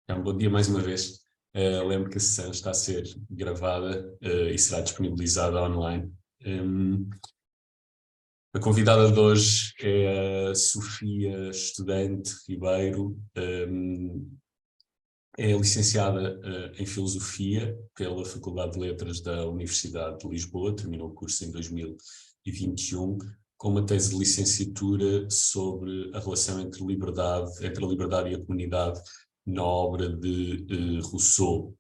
Então, bom dia mais uma vez. Lembro que a sessão está a ser gravada e será disponibilizada online. A convidada de hoje é a Sofia Estudante Ribeiro. É licenciada em Filosofia pela Faculdade de Letras da Universidade de Lisboa, terminou o curso em 2021, com uma tese de licenciatura sobre a relação entre a liberdade e a comunidade na obra de Rousseau.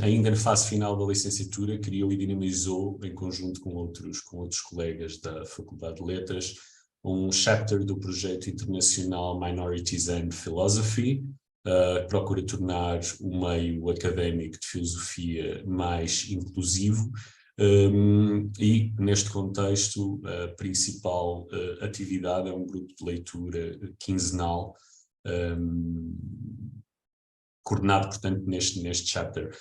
Ainda na fase final da licenciatura, criou e dinamizou, em conjunto com outros colegas da Faculdade de Letras, um chapter do projeto internacional Minorities and Philosophy, que procura tornar o meio académico de filosofia mais inclusivo. E, neste contexto, a principal atividade é um grupo de leitura quinzenal, coordenado, portanto, neste chapter.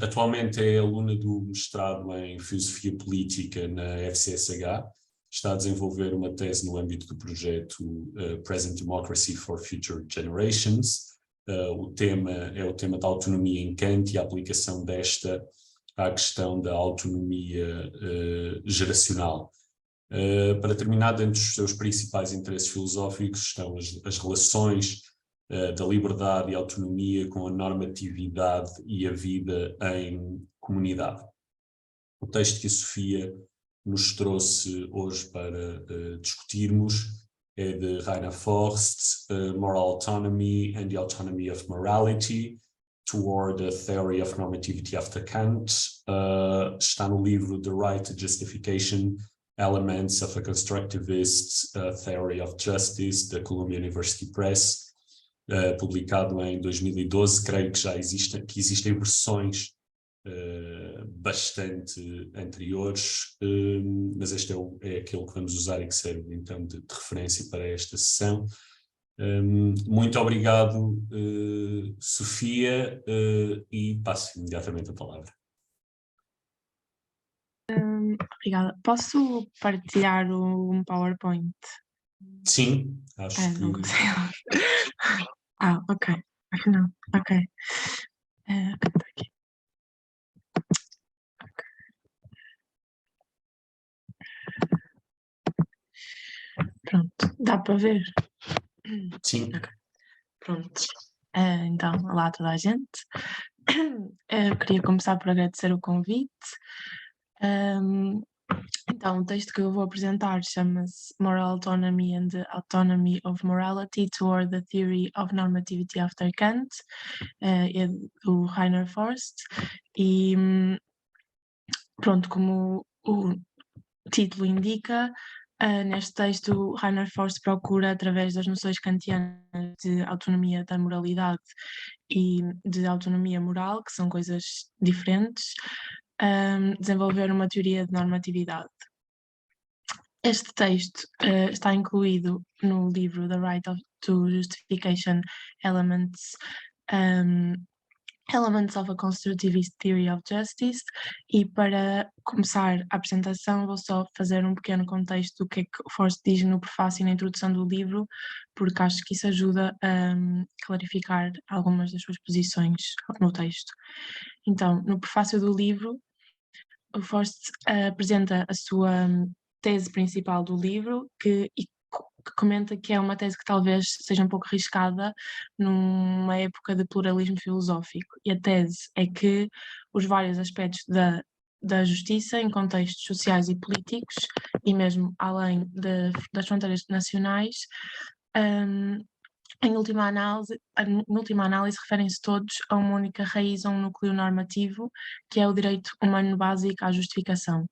Atualmente é aluna do mestrado em Filosofia Política na FCSH, está a desenvolver uma tese no âmbito do projeto Present Democracy for Future Generations. O tema é o tema da autonomia em Kant e a aplicação desta à questão da autonomia geracional. Para terminar, dentre os seus principais interesses filosóficos estão as relações da liberdade e autonomia com a normatividade e a vida em comunidade. O texto que a Sofia nos trouxe hoje para discutirmos é de Rainer Forst, Moral Autonomy and the Autonomy of Morality, Toward a Theory of Normativity After Kant. Está no livro The Right to Justification, Elements of a Constructivist Theory of Justice, da Columbia University Press, publicado em 2012. Creio que já existem versões bastante anteriores, mas este é aquele que vamos usar e que serve então de referência para esta sessão. Muito obrigado, Sofia, e passo imediatamente a palavra. Obrigada. Posso partilhar um PowerPoint? Sim, acho que... Não consigo. Ok. Não, ok. Está aqui. Pronto, dá para ver? Sim. Okay. Pronto. Então, olá a toda a gente. Eu queria começar por agradecer o convite. Então, o texto que eu vou apresentar chama-se Moral Autonomy and the Autonomy of Morality Toward the Theory of Normativity After Kant, é do Rainer Forst, e pronto, como o título indica, neste texto Rainer Forst procura, através das noções kantianas de autonomia da moralidade e de autonomia moral, que são coisas diferentes, desenvolver uma teoria de normatividade. Este texto está incluído no livro The Right to Justification, Elements of a Constructivist Theory of Justice, e para começar a apresentação vou só fazer um pequeno contexto do que é que Forst diz no prefácio e na introdução do livro, porque acho que isso ajuda a clarificar algumas das suas posições no texto. Então, no prefácio do livro, o Forst apresenta a sua tese principal do livro, que comenta que é uma tese que talvez seja um pouco arriscada numa época de pluralismo filosófico. E a tese é que os vários aspectos da justiça em contextos sociais e políticos, e mesmo além das fronteiras nacionais, em última análise, referem-se todos a uma única raiz, a um núcleo normativo, que é o direito humano básico à justificação.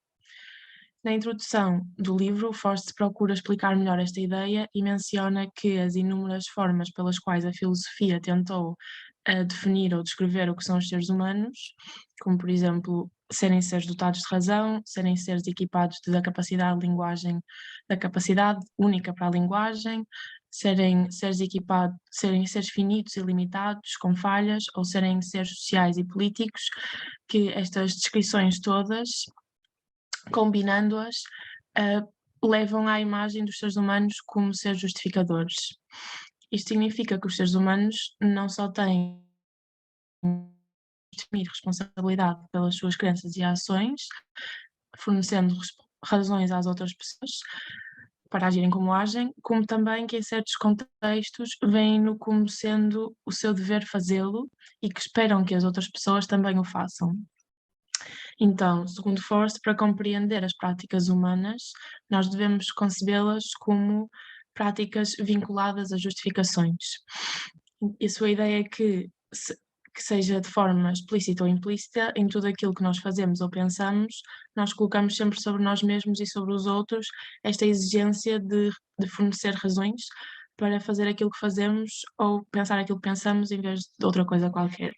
Na introdução do livro, Forst procura explicar melhor esta ideia e menciona que as inúmeras formas pelas quais a filosofia tentou definir ou descrever o que são os seres humanos, como, por exemplo, serem seres dotados de razão, serem seres equipados da capacidade de linguagem, da capacidade única para a linguagem, serem seres finitos e limitados, com falhas, ou serem seres sociais e políticos, que estas descrições todas, combinando-as, levam à imagem dos seres humanos como seres justificadores. Isto significa que os seres humanos não só têm de assumir responsabilidade pelas suas crenças e ações, fornecendo razões às outras pessoas para agirem como agem, como também que em certos contextos veem-no como sendo o seu dever fazê-lo e que esperam que as outras pessoas também o façam. Então, segundo Forst, para compreender as práticas humanas, nós devemos concebê-las como práticas vinculadas a justificações. E a sua ideia é que seja de forma explícita ou implícita, em tudo aquilo que nós fazemos ou pensamos, nós colocamos sempre sobre nós mesmos e sobre os outros esta exigência de fornecer razões para fazer aquilo que fazemos ou pensar aquilo que pensamos em vez de outra coisa qualquer.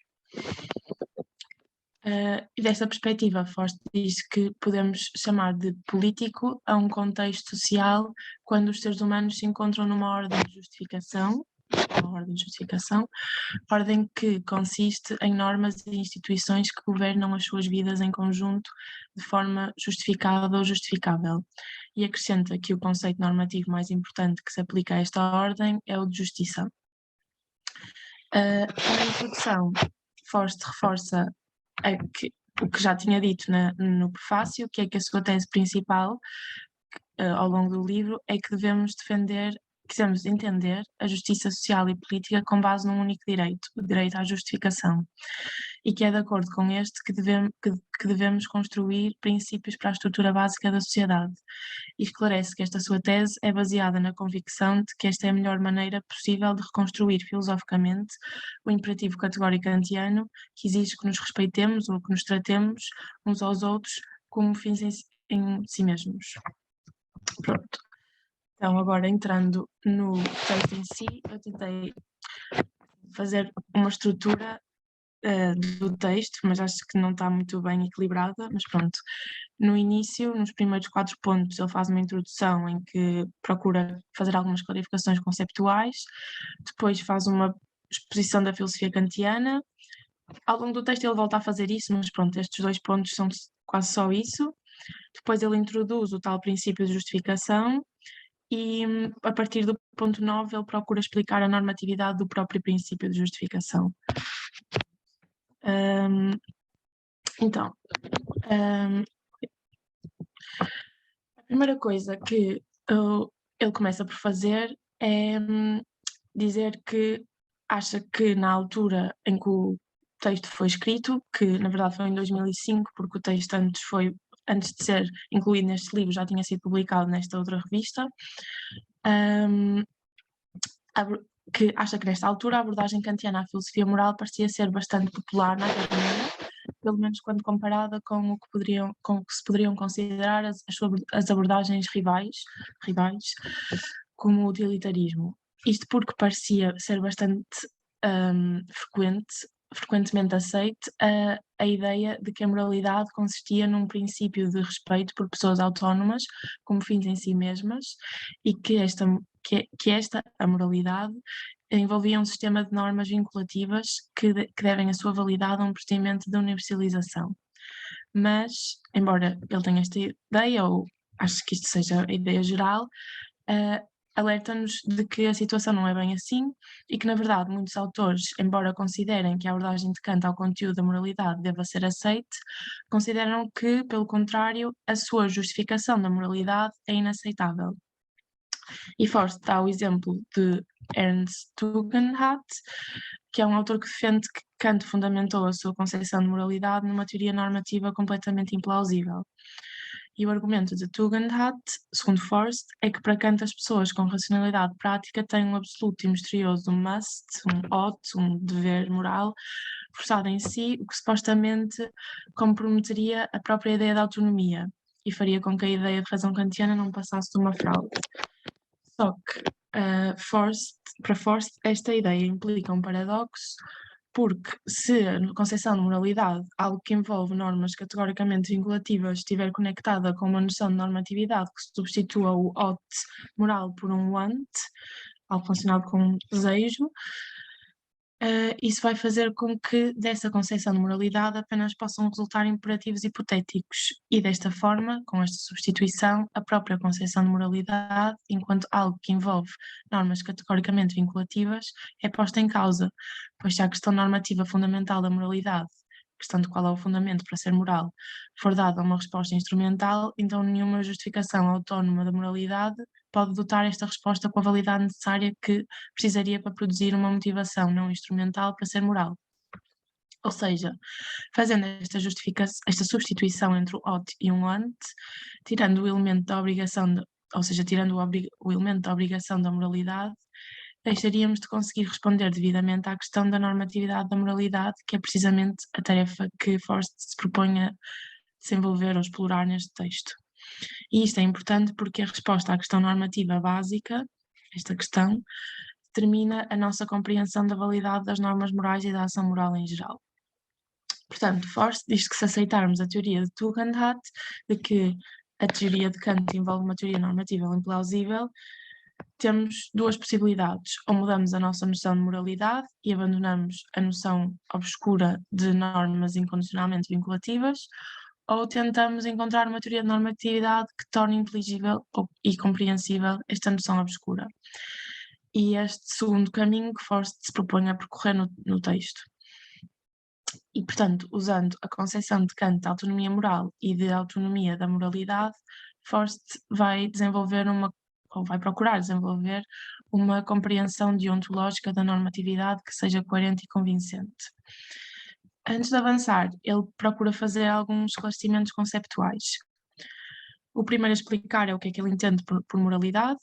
E desta perspectiva, Forst diz que podemos chamar de político a um contexto social quando os seres humanos se encontram numa ordem de justificação, ordem que consiste em normas e instituições que governam as suas vidas em conjunto de forma justificada ou justificável. E acrescenta que o conceito normativo mais importante que se aplica a esta ordem é o de justiça. Na introdução, Forst reforça o que já tinha dito no prefácio, que é que a sua tese principal ao longo do livro é que devemos entender a justiça social e política com base num único direito, o direito à justificação, e que é de acordo com este que devemos construir princípios para a estrutura básica da sociedade. E esclarece que esta sua tese é baseada na convicção de que esta é a melhor maneira possível de reconstruir filosoficamente o imperativo categórico kantiano que exige que nos respeitemos ou que nos tratemos uns aos outros como fins em si mesmos. Pronto. Então, agora entrando no texto em si, eu tentei fazer uma estrutura do texto, mas acho que não está muito bem equilibrada, mas pronto. No início, nos primeiros 4 pontos, ele faz uma introdução em que procura fazer algumas clarificações conceptuais, depois faz uma exposição da filosofia kantiana. Ao longo do texto ele volta a fazer isso, mas pronto, estes 2 pontos são quase só isso. Depois ele introduz o tal princípio de justificação e, a partir do ponto 9, ele procura explicar a normatividade do próprio princípio de justificação. Então, a primeira coisa que ele começa por fazer é dizer que acha que na altura em que o texto foi escrito, que na verdade foi em 2005, porque o texto antes de ser incluído neste livro já tinha sido publicado nesta outra revista, que acha que nesta altura a abordagem kantiana à filosofia moral parecia ser bastante popular na academia, pelo menos quando comparada com o que se poderiam considerar as abordagens rivais, como o utilitarismo. Isto porque parecia ser bastante frequentemente aceite a ideia de que a moralidade consistia num princípio de respeito por pessoas autónomas como fins em si mesmas e que a moralidade envolvia um sistema de normas vinculativas que devem a sua validade a um procedimento de universalização. Mas, embora ele tenha esta ideia, ou acho que isto seja a ideia geral, alerta-nos de que a situação não é bem assim e que, na verdade, muitos autores, embora considerem que a abordagem de Kant ao conteúdo da moralidade deva ser aceite, consideram que, pelo contrário, a sua justificação da moralidade é inaceitável. E Forst dá o exemplo de Ernst Tugendhat, que é um autor que defende que Kant fundamentou a sua concepção de moralidade numa teoria normativa completamente implausível. E o argumento de Tugendhat, segundo Forst, é que para Kant as pessoas com racionalidade prática têm um absoluto e misterioso must, um ought, um dever moral, forçado em si, o que supostamente comprometeria a própria ideia de autonomia e faria com que a ideia de razão kantiana não passasse de uma fraude. Só que, para Forst, esta ideia implica um paradoxo, porque se a concepção de moralidade, algo que envolve normas categoricamente vinculativas, estiver conectada com uma noção de normatividade que substitua o ought moral por um want, algo funcional com um desejo, isso vai fazer com que dessa concepção de moralidade apenas possam resultar imperativos hipotéticos e desta forma, com esta substituição, a própria concepção de moralidade, enquanto algo que envolve normas categoricamente vinculativas, é posta em causa, pois se a questão normativa fundamental da moralidade, questão de qual é o fundamento para ser moral, for dada uma resposta instrumental, então nenhuma justificação autónoma da moralidade pode dotar esta resposta com a validade necessária que precisaria para produzir uma motivação não instrumental para ser moral. Ou seja, fazendo esta substituição entre o ought e um want, tirando o elemento da obrigação, ou seja, tirando o elemento da obrigação da moralidade, deixaríamos de conseguir responder devidamente à questão da normatividade da moralidade, que é precisamente a tarefa que Forst se propõe a desenvolver ou explorar neste texto. E isto é importante porque a resposta à questão normativa básica, esta questão, determina a nossa compreensão da validade das normas morais e da ação moral em geral. Portanto, Forst diz que se aceitarmos a teoria de Tugendhat, de que a teoria de Kant envolve uma teoria normativa implausível, temos duas possibilidades: ou mudamos a nossa noção de moralidade e abandonamos a noção obscura de normas incondicionalmente vinculativas, ou tentamos encontrar uma teoria de normatividade que torne inteligível e compreensível esta noção obscura. E este segundo caminho que Forst se propõe a percorrer no texto. E, portanto, usando a concepção de Kant de autonomia moral e de autonomia da moralidade, Forst vai vai procurar desenvolver uma compreensão deontológica da normatividade que seja coerente e convincente. Antes de avançar, ele procura fazer alguns esclarecimentos conceptuais. O primeiro a explicar é o que é que ele entende por moralidade,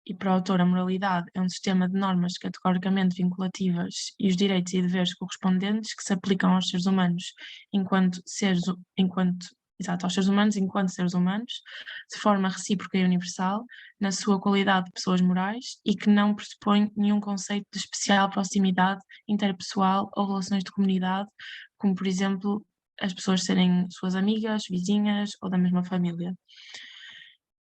e para o autor a moralidade é um sistema de normas categoricamente vinculativas e os direitos e deveres correspondentes que se aplicam aos seres humanos enquanto seres humanos, de forma recíproca e universal, na sua qualidade de pessoas morais e que não pressupõe nenhum conceito de especial proximidade interpessoal ou relações de comunidade, como por exemplo as pessoas serem suas amigas, vizinhas ou da mesma família.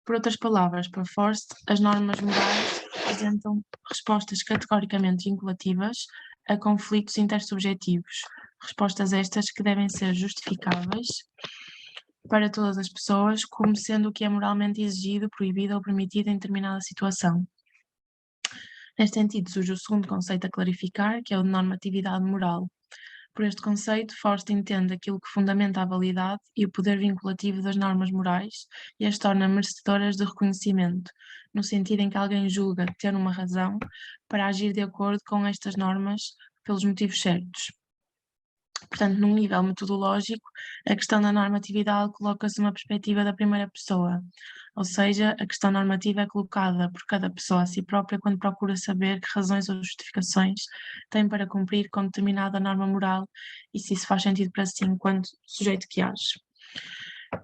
Por outras palavras, para Forst, as normas morais representam respostas categoricamente vinculativas a conflitos intersubjetivos, respostas estas que devem ser justificáveis para todas as pessoas como sendo o que é moralmente exigido, proibido ou permitido em determinada situação. Neste sentido, surge o segundo conceito a clarificar, que é o de normatividade moral. Por este conceito, Forst entende aquilo que fundamenta a validade e o poder vinculativo das normas morais e as torna merecedoras de reconhecimento, no sentido em que alguém julga ter uma razão para agir de acordo com estas normas pelos motivos certos. Portanto, num nível metodológico, a questão da normatividade coloca-se numa perspectiva da primeira pessoa, ou seja, a questão normativa é colocada por cada pessoa a si própria quando procura saber que razões ou justificações tem para cumprir com determinada norma moral e se isso faz sentido para si enquanto sujeito que age.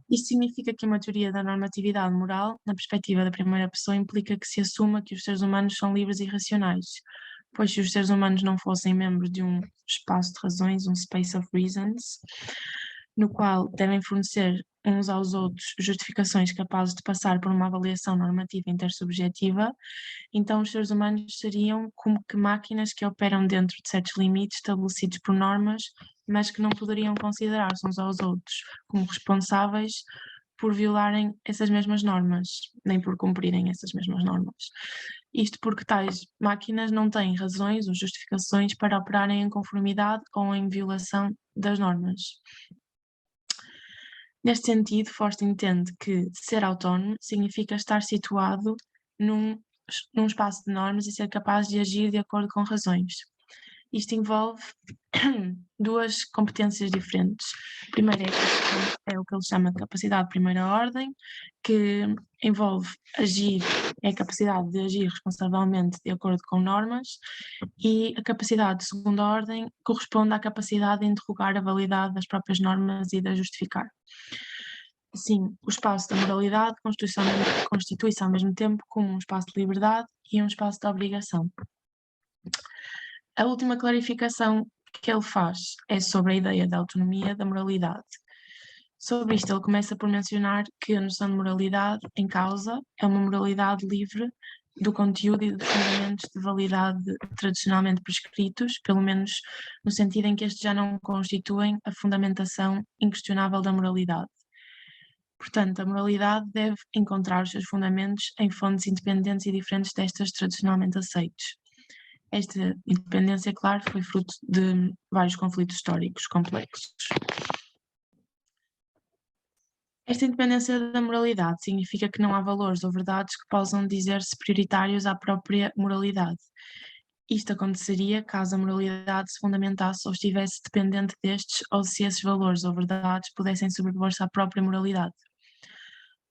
Isto significa que uma teoria da normatividade moral, na perspectiva da primeira pessoa, implica que se assuma que os seres humanos são livres e racionais, pois se os seres humanos não fossem membros de um espaço de razões, um space of reasons, no qual devem fornecer uns aos outros justificações capazes de passar por uma avaliação normativa intersubjetiva, então os seres humanos seriam como que máquinas que operam dentro de certos limites estabelecidos por normas, mas que não poderiam considerar-se uns aos outros como responsáveis por violarem essas mesmas normas, nem por cumprirem essas mesmas normas. Isto porque tais máquinas não têm razões ou justificações para operarem em conformidade ou em violação das normas. Neste sentido, Forst entende que ser autónomo significa estar situado num espaço de normas e ser capaz de agir de acordo com razões. Isto envolve duas competências diferentes. A primeira é o que ele chama de capacidade de primeira ordem, que envolve é a capacidade de agir responsavelmente de acordo com normas, e a capacidade de segunda ordem corresponde à capacidade de interrogar a validade das próprias normas e de a justificar. Assim, o espaço da moralidade constitui-se ao mesmo tempo como um espaço de liberdade e um espaço de obrigação. A última clarificação que ele faz é sobre a ideia da autonomia da moralidade. Sobre isto, ele começa por mencionar que a noção de moralidade em causa é uma moralidade livre do conteúdo e de fundamentos de validade tradicionalmente prescritos, pelo menos no sentido em que estes já não constituem a fundamentação inquestionável da moralidade. Portanto, a moralidade deve encontrar os seus fundamentos em fontes independentes e diferentes destas tradicionalmente aceites. Esta independência, claro, foi fruto de vários conflitos históricos complexos. Esta independência da moralidade significa que não há valores ou verdades que possam dizer-se prioritários à própria moralidade. Isto aconteceria caso a moralidade se fundamentasse ou estivesse dependente destes, ou se esses valores ou verdades pudessem sobrepor-se à própria moralidade.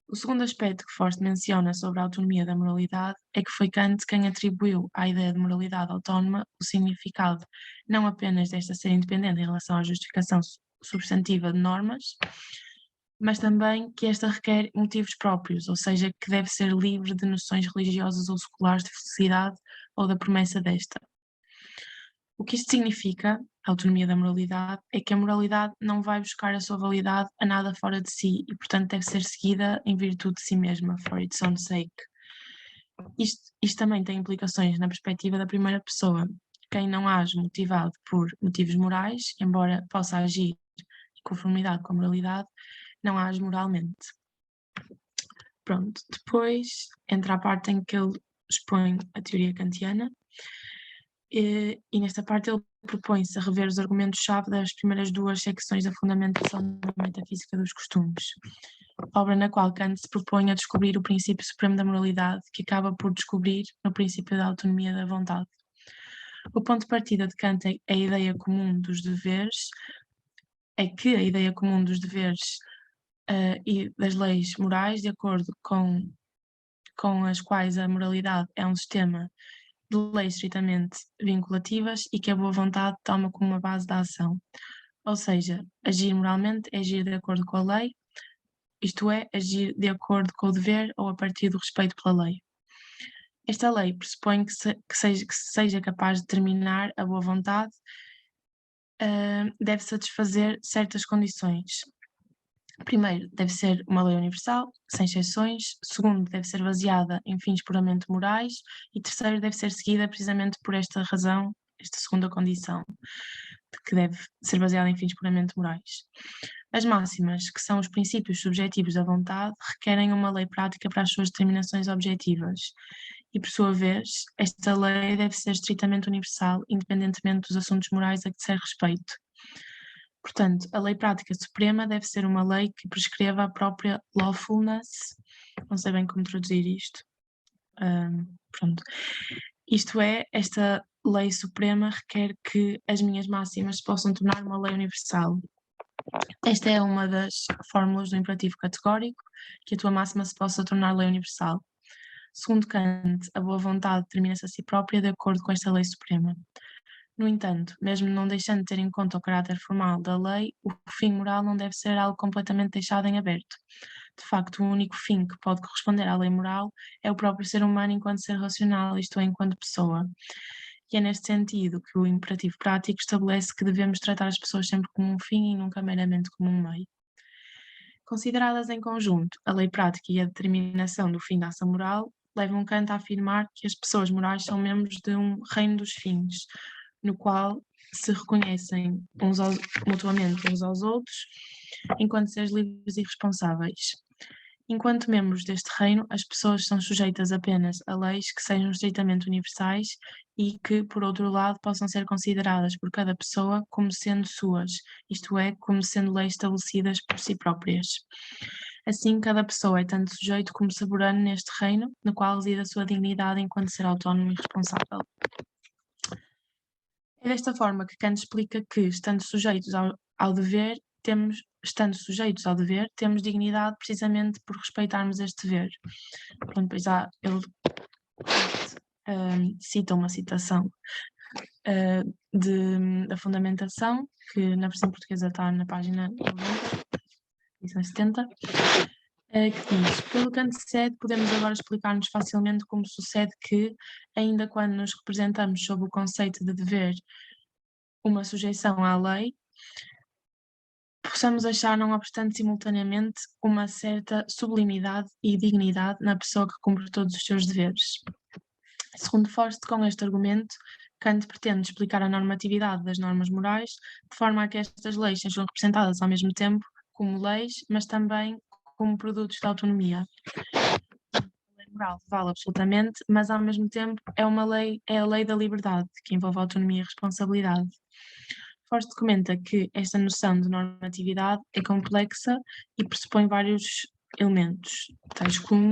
O segundo aspecto que Forst menciona sobre a autonomia da moralidade é que foi Kant quem atribuiu à ideia de moralidade autónoma o significado não apenas desta ser independente em relação à justificação substantiva de normas, mas também que esta requer motivos próprios, ou seja, que deve ser livre de noções religiosas ou seculares de felicidade ou da promessa desta. O que isto significa, a autonomia da moralidade, é que a moralidade não vai buscar a sua validade a nada fora de si e, portanto, deve ser seguida em virtude de si mesma, for its own sake. Isto também tem implicações na perspectiva da primeira pessoa. Quem não age motivado por motivos morais, embora possa agir em conformidade com a moralidade, não age moralmente. Pronto, depois entra a parte em que ele expõe a teoria kantiana e nesta parte ele propõe-se a rever os argumentos-chave das primeiras duas secções da fundamentação da metafísica dos costumes, obra na qual Kant se propõe a descobrir o princípio supremo da moralidade, que acaba por descobrir no princípio da autonomia da vontade. O ponto de partida de Kant é a ideia comum dos deveres, e das leis morais, de acordo com as quais a moralidade é um sistema de leis estritamente vinculativas e que a boa vontade toma como uma base da ação. Ou seja, agir moralmente é agir de acordo com a lei, isto é, agir de acordo com o dever ou a partir do respeito pela lei. Esta lei pressupõe que seja capaz de determinar a boa vontade, deve satisfazer certas condições. Primeiro, deve ser uma lei universal, sem exceções. Segundo, deve ser baseada em fins puramente morais. E terceiro, deve ser seguida precisamente por esta razão, esta segunda condição, de que deve ser baseada em fins puramente morais. As máximas, que são os princípios subjetivos da vontade, requerem uma lei prática para as suas determinações objetivas. E, por sua vez, esta lei deve ser estritamente universal, independentemente dos assuntos morais a que disser respeito. Portanto, a lei prática suprema deve ser uma lei que prescreva a própria lawfulness, não sei bem como traduzir isto. Pronto. Isto é, esta lei suprema requer que as minhas máximas se possam tornar uma lei universal. Esta é uma das fórmulas do imperativo categórico, que a tua máxima se possa tornar lei universal. Segundo Kant, a boa vontade determina-se a si própria de acordo com esta lei suprema. No entanto, mesmo não deixando de ter em conta o caráter formal da lei, o fim moral não deve ser algo completamente deixado em aberto. De facto, o único fim que pode corresponder à lei moral é o próprio ser humano enquanto ser racional, isto é, enquanto pessoa. E é neste sentido que o imperativo prático estabelece que devemos tratar as pessoas sempre como um fim e nunca meramente como um meio. Consideradas em conjunto, a lei prática e a determinação do fim da ação moral levam Kant a afirmar que as pessoas morais são membros de um reino dos fins, no qual se reconhecem mutuamente uns aos outros, enquanto seres livres e responsáveis. Enquanto membros deste reino, as pessoas são sujeitas apenas a leis que sejam estritamente universais e que, por outro lado, possam ser consideradas por cada pessoa como sendo suas, isto é, como sendo leis estabelecidas por si próprias. Assim, cada pessoa é tanto sujeito como soberano neste reino, no qual reside a sua dignidade enquanto ser autónomo e responsável. É desta forma que Kant explica que, estando sujeitos ao dever, temos dignidade precisamente por respeitarmos este dever. Pronto, pois ele cita uma citação da fundamentação, que na versão portuguesa está na página 90, edição 70, que diz: pelo Kant cede, podemos agora explicar-nos facilmente como sucede que, ainda quando nos representamos sob o conceito de dever uma sujeição à lei, possamos achar, não obstante, simultaneamente, uma certa sublimidade e dignidade na pessoa que cumpre todos os seus deveres. Segundo Forst, com este argumento, Kant pretende explicar a normatividade das normas morais de forma a que estas leis sejam representadas ao mesmo tempo como leis, mas também como produtos de autonomia. A lei moral vale absolutamente, mas ao mesmo tempo é a lei da liberdade, que envolve autonomia e responsabilidade. Forst comenta que esta noção de normatividade é complexa e pressupõe vários elementos, tais como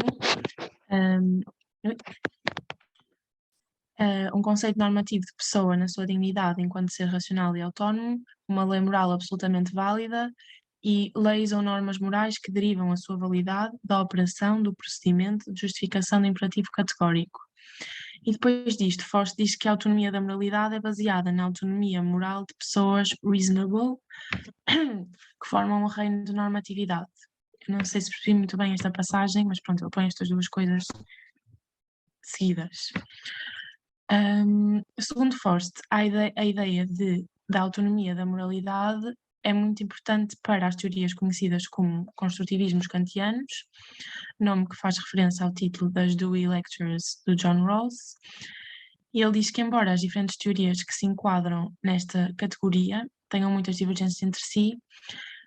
um conceito normativo de pessoa na sua dignidade enquanto ser racional e autónomo, uma lei moral absolutamente válida e leis ou normas morais que derivam a sua validade da operação, do procedimento de justificação do imperativo categórico. E depois disto, Forst diz que a autonomia da moralidade é baseada na autonomia moral de pessoas reasonable, que formam um reino de normatividade. Eu não sei se percebi muito bem esta passagem, mas pronto, ele põe estas duas coisas seguidas. Segundo Forst, a ideia da autonomia da moralidade é muito importante para as teorias conhecidas como construtivismos kantianos, nome que faz referência ao título das Dewey Lectures do John Rawls. E ele diz que, embora as diferentes teorias que se enquadram nesta categoria tenham muitas divergências entre si,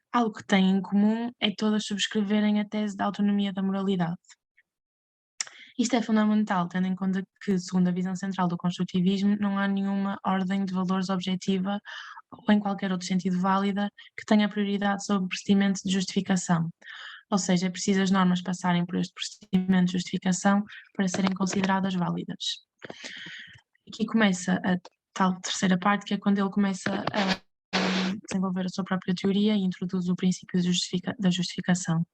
algo que têm em comum é todas subscreverem a tese da autonomia da moralidade. Isto é fundamental, tendo em conta que, segundo a visão central do construtivismo, não há nenhuma ordem de valores objetiva ou em qualquer outro sentido válida que tenha prioridade sobre o procedimento de justificação. Ou seja, é preciso as normas passarem por este procedimento de justificação para serem consideradas válidas. Aqui começa a tal terceira parte, que é quando ele começa a desenvolver a sua própria teoria e introduz o princípio da justificação.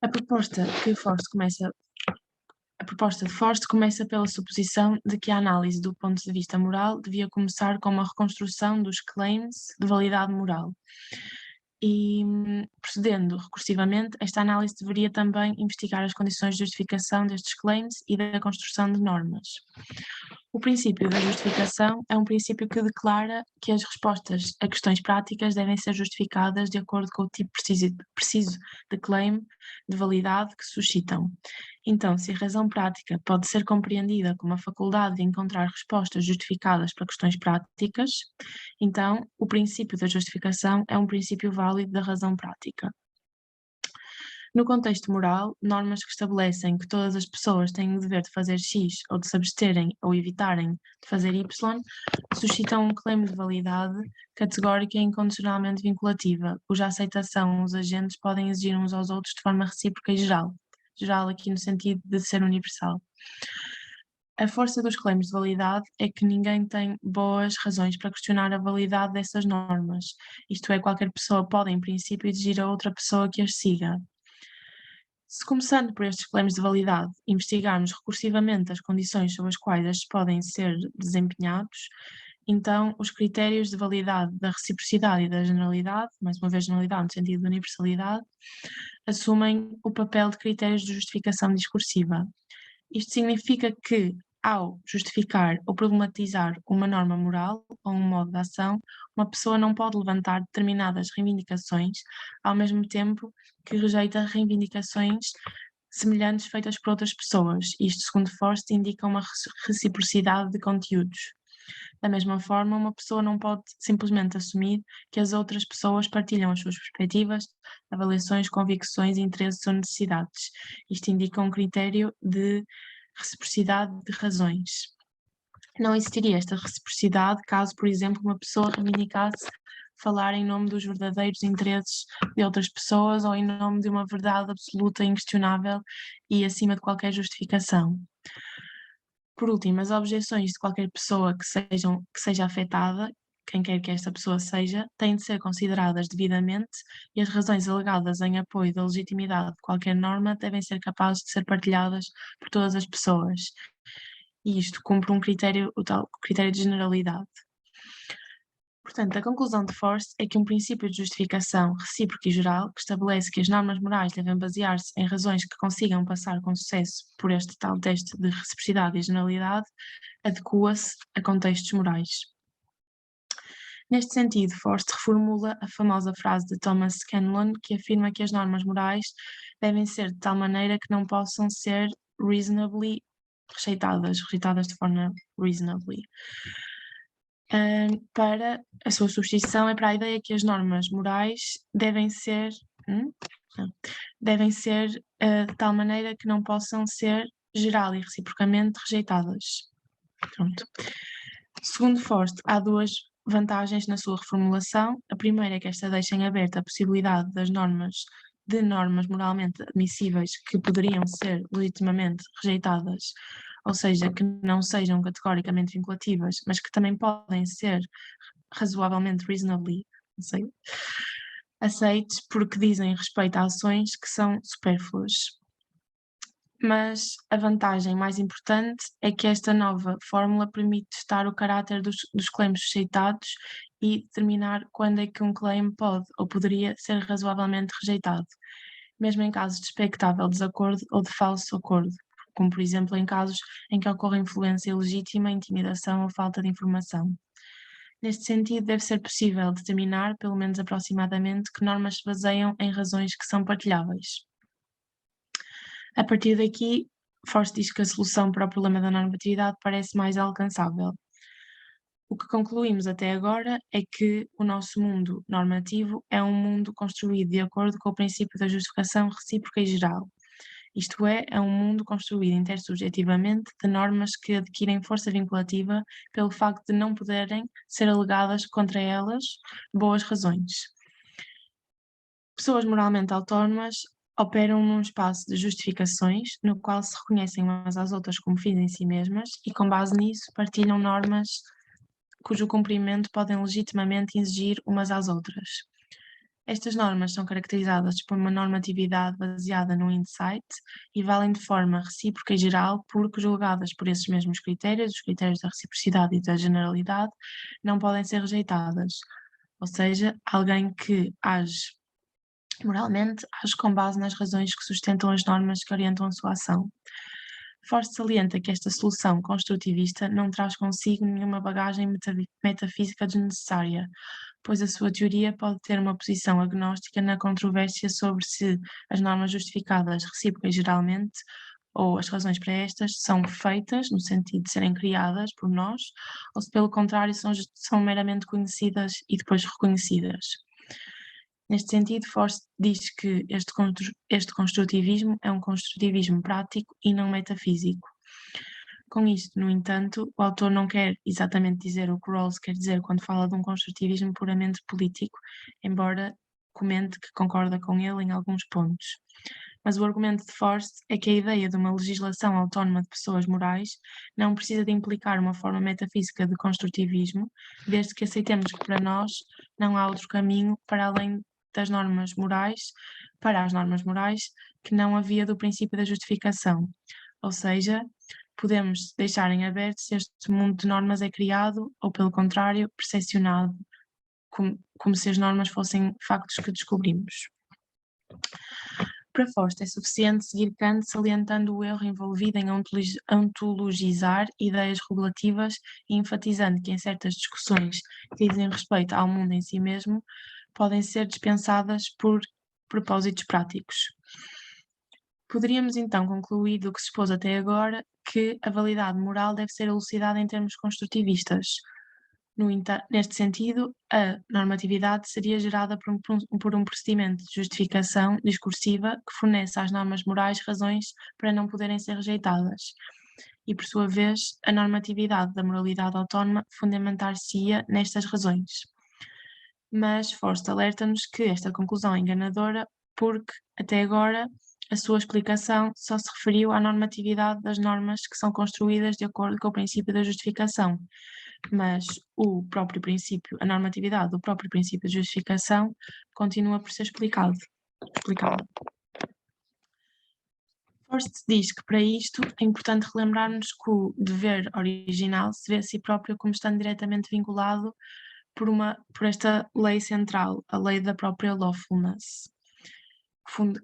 A proposta de Forst começa pela suposição de que a análise do ponto de vista moral devia começar com uma reconstrução dos claims de validade moral. E, procedendo recursivamente, esta análise deveria também investigar as condições de justificação destes claims e da construção de normas. O princípio da justificação é um princípio que declara que as respostas a questões práticas devem ser justificadas de acordo com o tipo preciso de claim de validade que suscitam. Então, se a razão prática pode ser compreendida como a faculdade de encontrar respostas justificadas para questões práticas, então o princípio da justificação é um princípio válido da razão prática. No contexto moral, normas que estabelecem que todas as pessoas têm o dever de fazer X ou de se absterem ou evitarem de fazer Y, suscitam um claim de validade categórica e incondicionalmente vinculativa, cuja aceitação os agentes podem exigir uns aos outros de forma recíproca e geral. Geral aqui no sentido de ser universal. A força dos claims de validade é que ninguém tem boas razões para questionar a validade dessas normas, isto é, qualquer pessoa pode, em princípio, exigir a outra pessoa que as siga. Se, começando por estes claims de validade, investigarmos recursivamente as condições sob as quais estes podem ser desempenhados, então os critérios de validade da reciprocidade e da generalidade, mais uma vez generalidade no sentido de universalidade, assumem o papel de critérios de justificação discursiva. Isto significa que, ao justificar ou problematizar uma norma moral ou um modo de ação, uma pessoa não pode levantar determinadas reivindicações, ao mesmo tempo que rejeita reivindicações semelhantes feitas por outras pessoas. Isto, segundo Forst, indica uma reciprocidade de conteúdos. Da mesma forma, uma pessoa não pode simplesmente assumir que as outras pessoas partilham as suas perspectivas, avaliações, convicções, interesses ou necessidades. Isto indica um critério de reciprocidade de razões. Não existiria esta reciprocidade caso, por exemplo, uma pessoa reivindicasse falar em nome dos verdadeiros interesses de outras pessoas ou em nome de uma verdade absoluta, inquestionável e acima de qualquer justificação. Por último, as objeções de qualquer pessoa que seja afetada, quem quer que esta pessoa seja, têm de ser consideradas devidamente e as razões alegadas em apoio da legitimidade de qualquer norma devem ser capazes de ser partilhadas por todas as pessoas. E isto cumpre um critério, o tal critério de generalidade. Portanto, a conclusão de Forst é que um princípio de justificação recíproca e geral, que estabelece que as normas morais devem basear-se em razões que consigam passar com sucesso por este tal teste de reciprocidade e generalidade, adequa-se a contextos morais. Neste sentido, Forst reformula a famosa frase de Thomas Scanlon, que afirma que as normas morais devem ser de tal maneira que não possam ser reasonably rejeitadas de forma reasonably. Para a sua substituição é para a ideia que as normas morais devem ser de tal maneira que não possam ser geral e reciprocamente rejeitadas. Pronto. Segundo Forst, há duas vantagens na sua reformulação. A primeira é que esta deixa em aberto a possibilidade de normas moralmente admissíveis que poderiam ser legitimamente rejeitadas, ou seja, que não sejam categoricamente vinculativas, mas que também podem ser razoavelmente reasonably aceites porque dizem respeito a ações que são supérfluas. Mas a vantagem mais importante é que esta nova fórmula permite testar o caráter dos claims susceitados e determinar quando é que um claim pode ou poderia ser razoavelmente rejeitado, mesmo em casos de expectável desacordo ou de falso acordo, como por exemplo em casos em que ocorre influência ilegítima, intimidação ou falta de informação. Neste sentido, deve ser possível determinar, pelo menos aproximadamente, que normas se baseiam em razões que são partilháveis. A partir daqui, Forst diz que a solução para o problema da normatividade parece mais alcançável. O que concluímos até agora é que o nosso mundo normativo é um mundo construído de acordo com o princípio da justificação recíproca e geral. Isto é um mundo construído intersubjetivamente de normas que adquirem força vinculativa pelo facto de não poderem ser alegadas contra elas boas razões. Pessoas moralmente autónomas operam num espaço de justificações no qual se reconhecem umas às outras como fins em si mesmas e, com base nisso, partilham normas cujo cumprimento podem legitimamente exigir umas às outras. Estas normas são caracterizadas por uma normatividade baseada no insight e valem de forma recíproca e geral porque, julgadas por esses mesmos critérios, os critérios da reciprocidade e da generalidade, não podem ser rejeitadas. Ou seja, alguém que age moralmente, age com base nas razões que sustentam as normas que orientam a sua ação. Forst salienta que esta solução construtivista não traz consigo nenhuma bagagem metafísica desnecessária, pois a sua teoria pode ter uma posição agnóstica na controvérsia sobre se as normas justificadas recíproca e geralmente, ou as razões para estas, são feitas, no sentido de serem criadas por nós, ou se pelo contrário são meramente conhecidas e depois reconhecidas. Neste sentido, Forst diz que este construtivismo é um construtivismo prático e não metafísico. Com isto, no entanto, o autor não quer exatamente dizer o que Rawls quer dizer quando fala de um construtivismo puramente político, embora comente que concorda com ele em alguns pontos. Mas o argumento de Forst é que a ideia de uma legislação autónoma de pessoas morais não precisa de implicar uma forma metafísica de construtivismo, desde que aceitemos que para nós não há outro caminho para além das normas morais, para as normas morais, que não havia do princípio da justificação. Ou seja, podemos deixar em aberto se este mundo de normas é criado ou, pelo contrário, percepcionado, como se as normas fossem factos que descobrimos. Para Forst é suficiente seguir Kant salientando o erro envolvido em ontologizar ideias regulativas e enfatizando que em certas discussões que dizem respeito ao mundo em si mesmo, podem ser dispensadas por propósitos práticos. Poderíamos então concluir do que se expôs até agora que a validade moral deve ser elucidada em termos construtivistas. Neste sentido, a normatividade seria gerada por um procedimento de justificação discursiva que fornece às normas morais razões para não poderem ser rejeitadas. E, por sua vez, a normatividade da moralidade autónoma fundamentar-se-ia nestas razões. Mas Forst alerta-nos que esta conclusão é enganadora porque, até agora, a sua explicação só se referiu à normatividade das normas que são construídas de acordo com o princípio da justificação, mas a normatividade do próprio princípio de justificação continua por ser explicada. Forst diz que para isto é importante relembrarmos que o dever original se vê a si próprio como estando diretamente vinculado por esta lei central, a lei da própria lawfulness,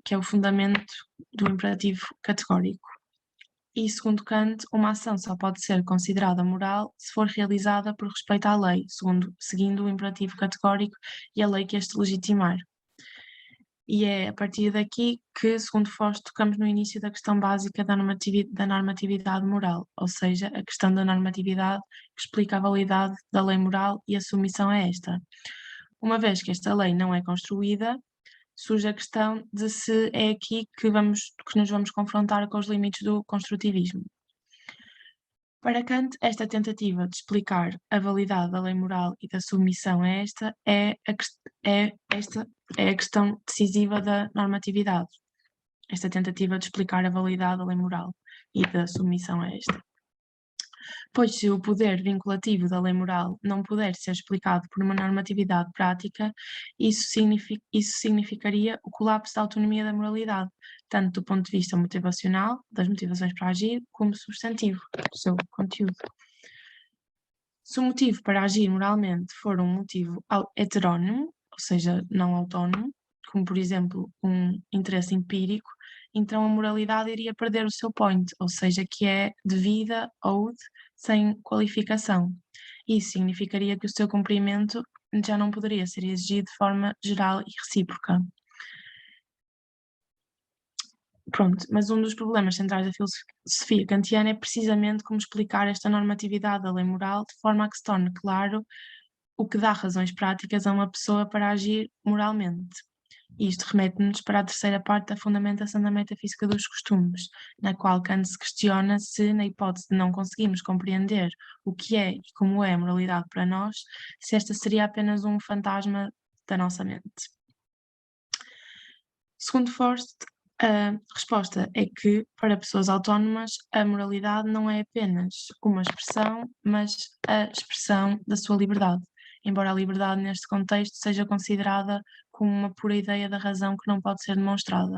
que é o fundamento do imperativo categórico. E, segundo Kant, uma ação só pode ser considerada moral se for realizada por respeito à lei, seguindo o imperativo categórico e a lei que este legitimar. E é a partir daqui que, segundo Foz, tocamos no início da questão básica da normatividade moral, ou seja, a questão da normatividade que explica a validade da lei moral e a submissão a esta. Uma vez que esta lei não é construída, surge a questão de se é aqui que nos vamos confrontar com os limites do construtivismo. Para Kant, esta tentativa de explicar a validade da lei moral e da submissão a esta é a questão decisiva da normatividade. Esta tentativa de explicar a validade da lei moral e da submissão a esta. Pois se o poder vinculativo da lei moral não puder ser explicado por uma normatividade prática, isso significaria o colapso da autonomia da moralidade, tanto do ponto de vista motivacional, das motivações para agir, como substantivo, do seu conteúdo. Se o motivo para agir moralmente for um motivo heterónimo, ou seja, não autónomo, como por exemplo um interesse empírico, então a moralidade iria perder o seu point, ou seja, que é devida ou sem qualificação. Isso significaria que o seu cumprimento já não poderia ser exigido de forma geral e recíproca. Pronto, mas um dos problemas centrais da filosofia kantiana é precisamente como explicar esta normatividade da lei moral de forma a que se torne claro o que dá razões práticas a uma pessoa para agir moralmente. E isto remete-nos para a terceira parte da fundamentação da metafísica dos costumes, na qual Kant se questiona se, na hipótese de não conseguirmos compreender o que é e como é a moralidade para nós, se esta seria apenas um fantasma da nossa mente. Segundo Forst, a resposta é que, para pessoas autónomas, a moralidade não é apenas uma expressão, mas a expressão da sua liberdade, embora a liberdade neste contexto seja considerada como uma pura ideia da razão que não pode ser demonstrada.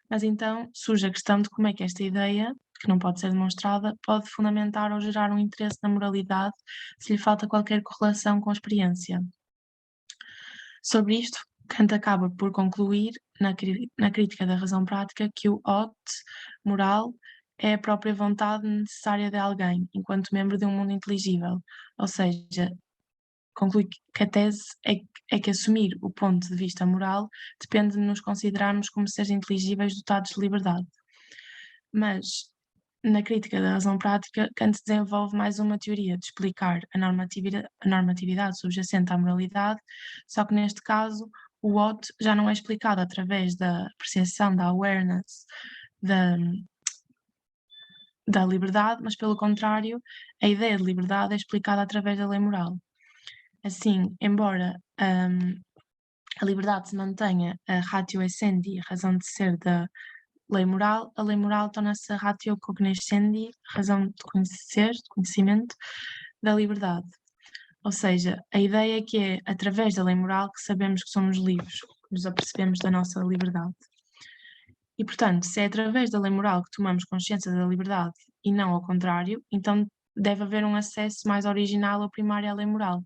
Mas então surge a questão de como é que esta ideia, que não pode ser demonstrada, pode fundamentar ou gerar um interesse na moralidade se lhe falta qualquer correlação com a experiência. Sobre isto, Kant acaba por concluir, na crítica da razão prática, que o ot moral é a própria vontade necessária de alguém, enquanto membro de um mundo inteligível. Ou seja, conclui que a tese é que assumir o ponto de vista moral depende de nos considerarmos como seres inteligíveis dotados de liberdade. Mas, na crítica da razão prática, Kant desenvolve mais uma teoria de explicar a normatividade subjacente à moralidade, só que neste caso o what já não é explicado através da percepção, da awareness, da liberdade, mas pelo contrário, a ideia de liberdade é explicada através da lei moral. Assim, embora a liberdade se mantenha a ratio essendi, a razão de ser da lei moral, a lei moral torna-se a ratio cognoscendi, razão de conhecer, de conhecimento, da liberdade. Ou seja, a ideia é que é através da lei moral que sabemos que somos livres, que nos apercebemos da nossa liberdade. E, portanto, se é através da lei moral que tomamos consciência da liberdade e não ao contrário, então deve haver um acesso mais original ou primário à lei moral.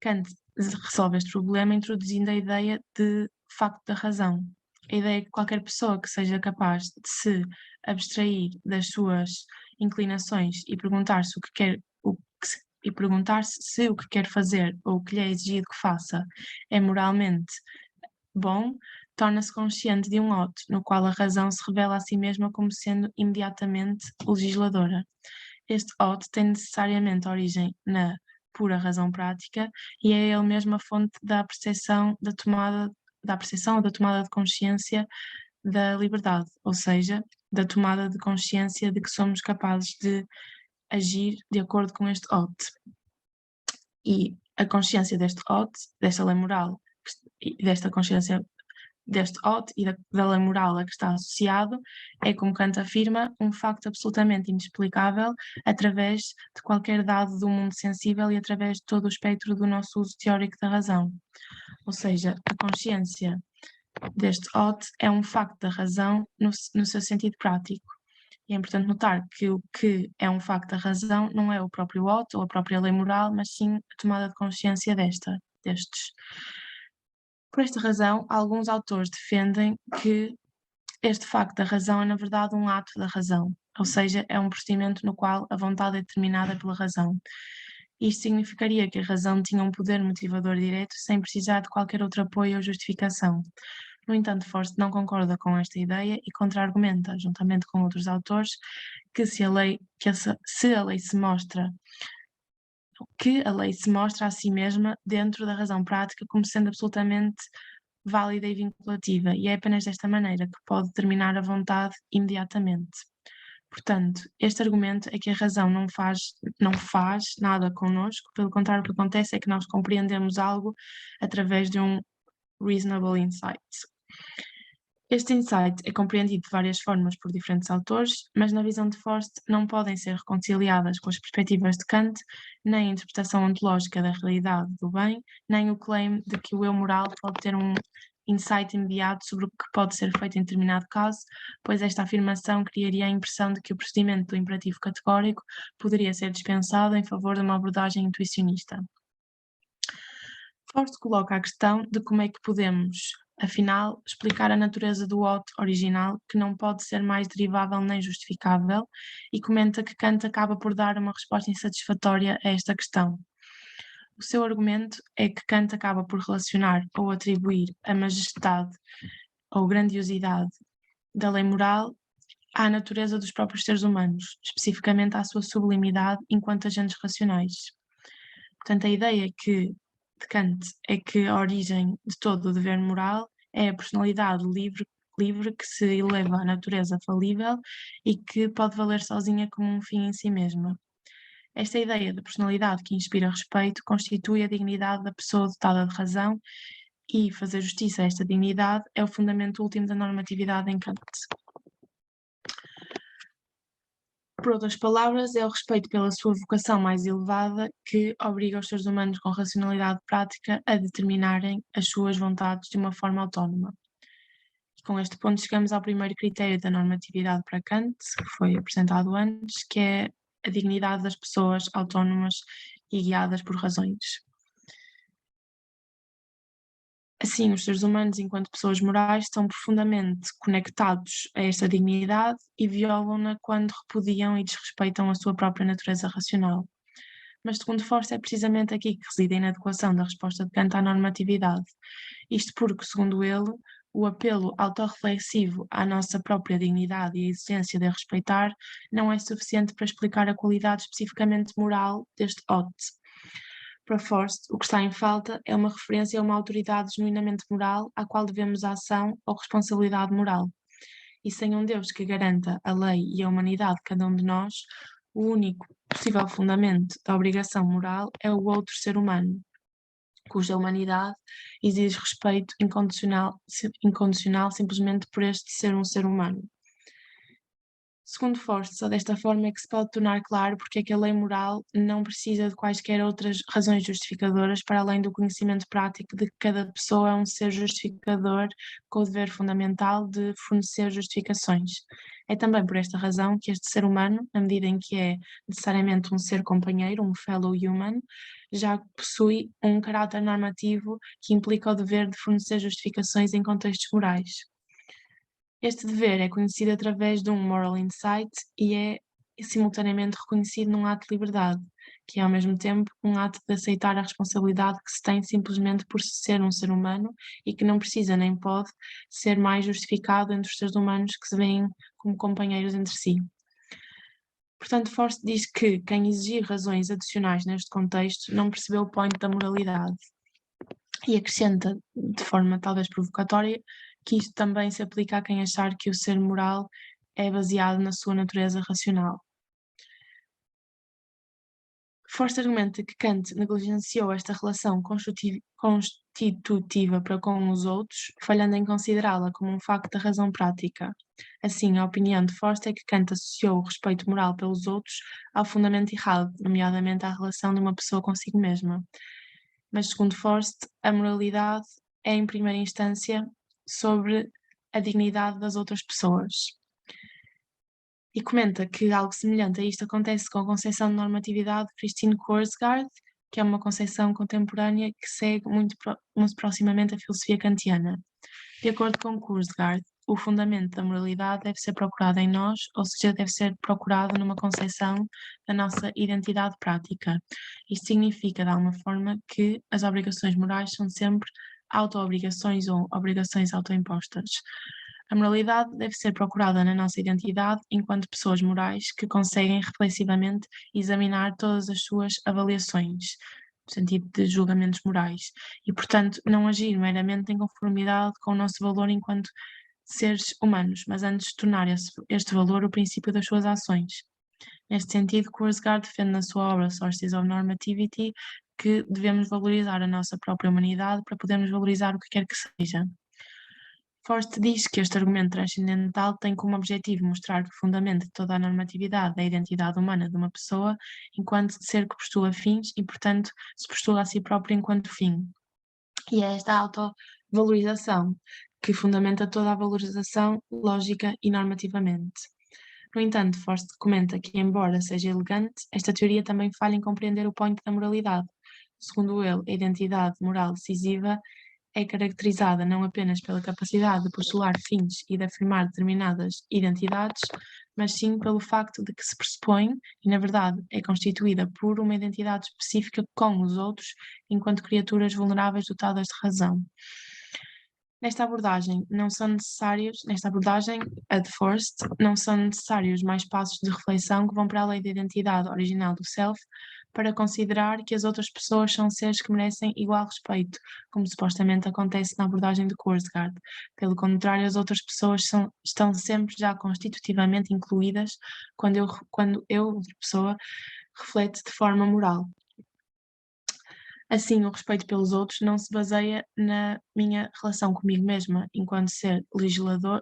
Kant resolve este problema introduzindo a ideia de facto da razão. A ideia é que qualquer pessoa que seja capaz de se abstrair das suas inclinações e perguntar-se se o que quer fazer ou o que lhe é exigido que faça é moralmente bom, torna-se consciente de um auto no qual a razão se revela a si mesma como sendo imediatamente legisladora. Este auto tem necessariamente origem na pura razão prática e é ele mesmo a fonte da percepção ou da tomada de consciência da liberdade, ou seja, da tomada de consciência de que somos capazes de agir de acordo com este ot. E a consciência deste ot, desta lei moral, desta consciência deste ot e da lei moral a que está associado, é, como Kant afirma, um facto absolutamente inexplicável através de qualquer dado do mundo sensível e através de todo o espectro do nosso uso teórico da razão. Ou seja, a consciência deste ot é um facto da razão no seu sentido prático. E é importante notar que o que é um facto da razão não é o próprio ot ou a própria lei moral, mas sim a tomada de consciência destes. Por esta razão, alguns autores defendem que este facto da razão é, na verdade, um ato da razão, ou seja, é um procedimento no qual a vontade é determinada pela razão. Isto significaria que a razão tinha um poder motivador direto sem precisar de qualquer outro apoio ou justificação. No entanto, Forst não concorda com esta ideia e contra-argumenta, juntamente com outros autores, que se a lei se mostra a si mesma dentro da razão prática como sendo absolutamente válida e vinculativa, e é apenas desta maneira que pode determinar a vontade imediatamente. Portanto, este argumento é que a razão não faz nada connosco, pelo contrário, o que acontece é que nós compreendemos algo através de um reasonable insight. Este insight é compreendido de várias formas por diferentes autores, mas na visão de Forst não podem ser reconciliadas com as perspectivas de Kant, nem a interpretação ontológica da realidade do bem, nem o claim de que o eu moral pode ter um insight imediato sobre o que pode ser feito em determinado caso, pois esta afirmação criaria a impressão de que o procedimento do imperativo categórico poderia ser dispensado em favor de uma abordagem intuicionista. Forst coloca a questão de como é que podemos, afinal, explicar a natureza do ought original, que não pode ser mais derivável nem justificável, e comenta que Kant acaba por dar uma resposta insatisfatória a esta questão. O seu argumento é que Kant acaba por relacionar ou atribuir a majestade ou grandiosidade da lei moral à natureza dos próprios seres humanos, especificamente à sua sublimidade enquanto agentes racionais. Portanto, a ideia de Kant é que a origem de todo o dever moral é a personalidade livre que se eleva à natureza falível e que pode valer sozinha como um fim em si mesma. Esta ideia de personalidade que inspira respeito constitui a dignidade da pessoa dotada de razão e fazer justiça a esta dignidade é o fundamento último da normatividade em Kant. Por outras palavras, é o respeito pela sua vocação mais elevada que obriga os seres humanos com racionalidade prática a determinarem as suas vontades de uma forma autónoma. E com este ponto chegamos ao primeiro critério da normatividade para Kant, que foi apresentado antes, que é a dignidade das pessoas autónomas e guiadas por razões. Assim, os seres humanos, enquanto pessoas morais, estão profundamente conectados a esta dignidade e violam-na quando repudiam e desrespeitam a sua própria natureza racional. Mas, segundo Forst, é precisamente aqui que reside a inadequação da resposta de Kant à normatividade. Isto porque, segundo ele, o apelo autorreflexivo à nossa própria dignidade e a exigência de a respeitar não é suficiente para explicar a qualidade especificamente moral deste ought. Para Forst, o que está em falta é uma referência a uma autoridade genuinamente moral à qual devemos a ação ou responsabilidade moral. E sem um Deus que garanta a lei e a humanidade de cada um de nós, o único possível fundamento da obrigação moral é o outro ser humano, cuja humanidade exige respeito incondicional simplesmente por este ser um ser humano. Segundo Forst, só desta forma é que se pode tornar claro porque é que a lei moral não precisa de quaisquer outras razões justificadoras para além do conhecimento prático de que cada pessoa é um ser justificador com o dever fundamental de fornecer justificações. É também por esta razão que este ser humano, na medida em que é necessariamente um ser companheiro, um fellow human, já possui um caráter normativo que implica o dever de fornecer justificações em contextos morais. Este dever é conhecido através de um moral insight e é simultaneamente reconhecido num ato de liberdade, que é ao mesmo tempo um ato de aceitar a responsabilidade que se tem simplesmente por ser um ser humano e que não precisa nem pode ser mais justificado entre os seres humanos que se veem como companheiros entre si. Portanto, Forst diz que quem exigir razões adicionais neste contexto não percebeu o point da moralidade. E acrescenta, de forma talvez provocatória, que isto também se aplica a quem achar que o ser moral é baseado na sua natureza racional. Forst argumenta que Kant negligenciou esta relação constitutiva para com os outros, falhando em considerá-la como um facto da razão prática. Assim, a opinião de Forst é que Kant associou o respeito moral pelos outros ao fundamento errado, nomeadamente à relação de uma pessoa consigo mesma. Mas, segundo Forst, a moralidade é, em primeira instância, sobre a dignidade das outras pessoas. E comenta que algo semelhante a isto acontece com a concepção de normatividade de Christine Korsgaard, que é uma concepção contemporânea que segue muito proximamente a filosofia kantiana. De acordo com Korsgaard, o fundamento da moralidade deve ser procurado em nós, ou seja, deve ser procurado numa concepção da nossa identidade prática. Isto significa, de alguma forma, que as obrigações morais são sempre auto-obrigações ou obrigações autoimpostas. A moralidade deve ser procurada na nossa identidade enquanto pessoas morais que conseguem reflexivamente examinar todas as suas avaliações, no sentido de julgamentos morais, e, portanto, não agir meramente em conformidade com o nosso valor enquanto seres humanos, mas antes tornar este valor o princípio das suas ações. Neste sentido, Kierkegaard defende na sua obra Sources of Normativity que devemos valorizar a nossa própria humanidade para podermos valorizar o que quer que seja. Forst diz que este argumento transcendental tem como objetivo mostrar que o fundamento de toda a normatividade é a identidade humana de uma pessoa enquanto ser que postula fins e, portanto, se postula a si próprio enquanto fim. E é esta autovalorização que fundamenta toda a valorização lógica e normativamente. No entanto, Forst comenta que, embora seja elegante, esta teoria também falha em compreender o ponto da moralidade. Segundo ele, a identidade moral decisiva é caracterizada não apenas pela capacidade de postular fins e de afirmar determinadas identidades, mas sim pelo facto de que se pressupõe, e na verdade é constituída por uma identidade específica com os outros, enquanto criaturas vulneráveis dotadas de razão. Nesta abordagem, a de Forst, não são necessários mais passos de reflexão que vão para além da identidade original do self para considerar que as outras pessoas são seres que merecem igual respeito, como supostamente acontece na abordagem de Kierkegaard. Pelo contrário, as outras pessoas estão sempre já constitutivamente incluídas quando outra pessoa, reflete de forma moral. Assim, o respeito pelos outros não se baseia na minha relação comigo mesma, enquanto ser legislador,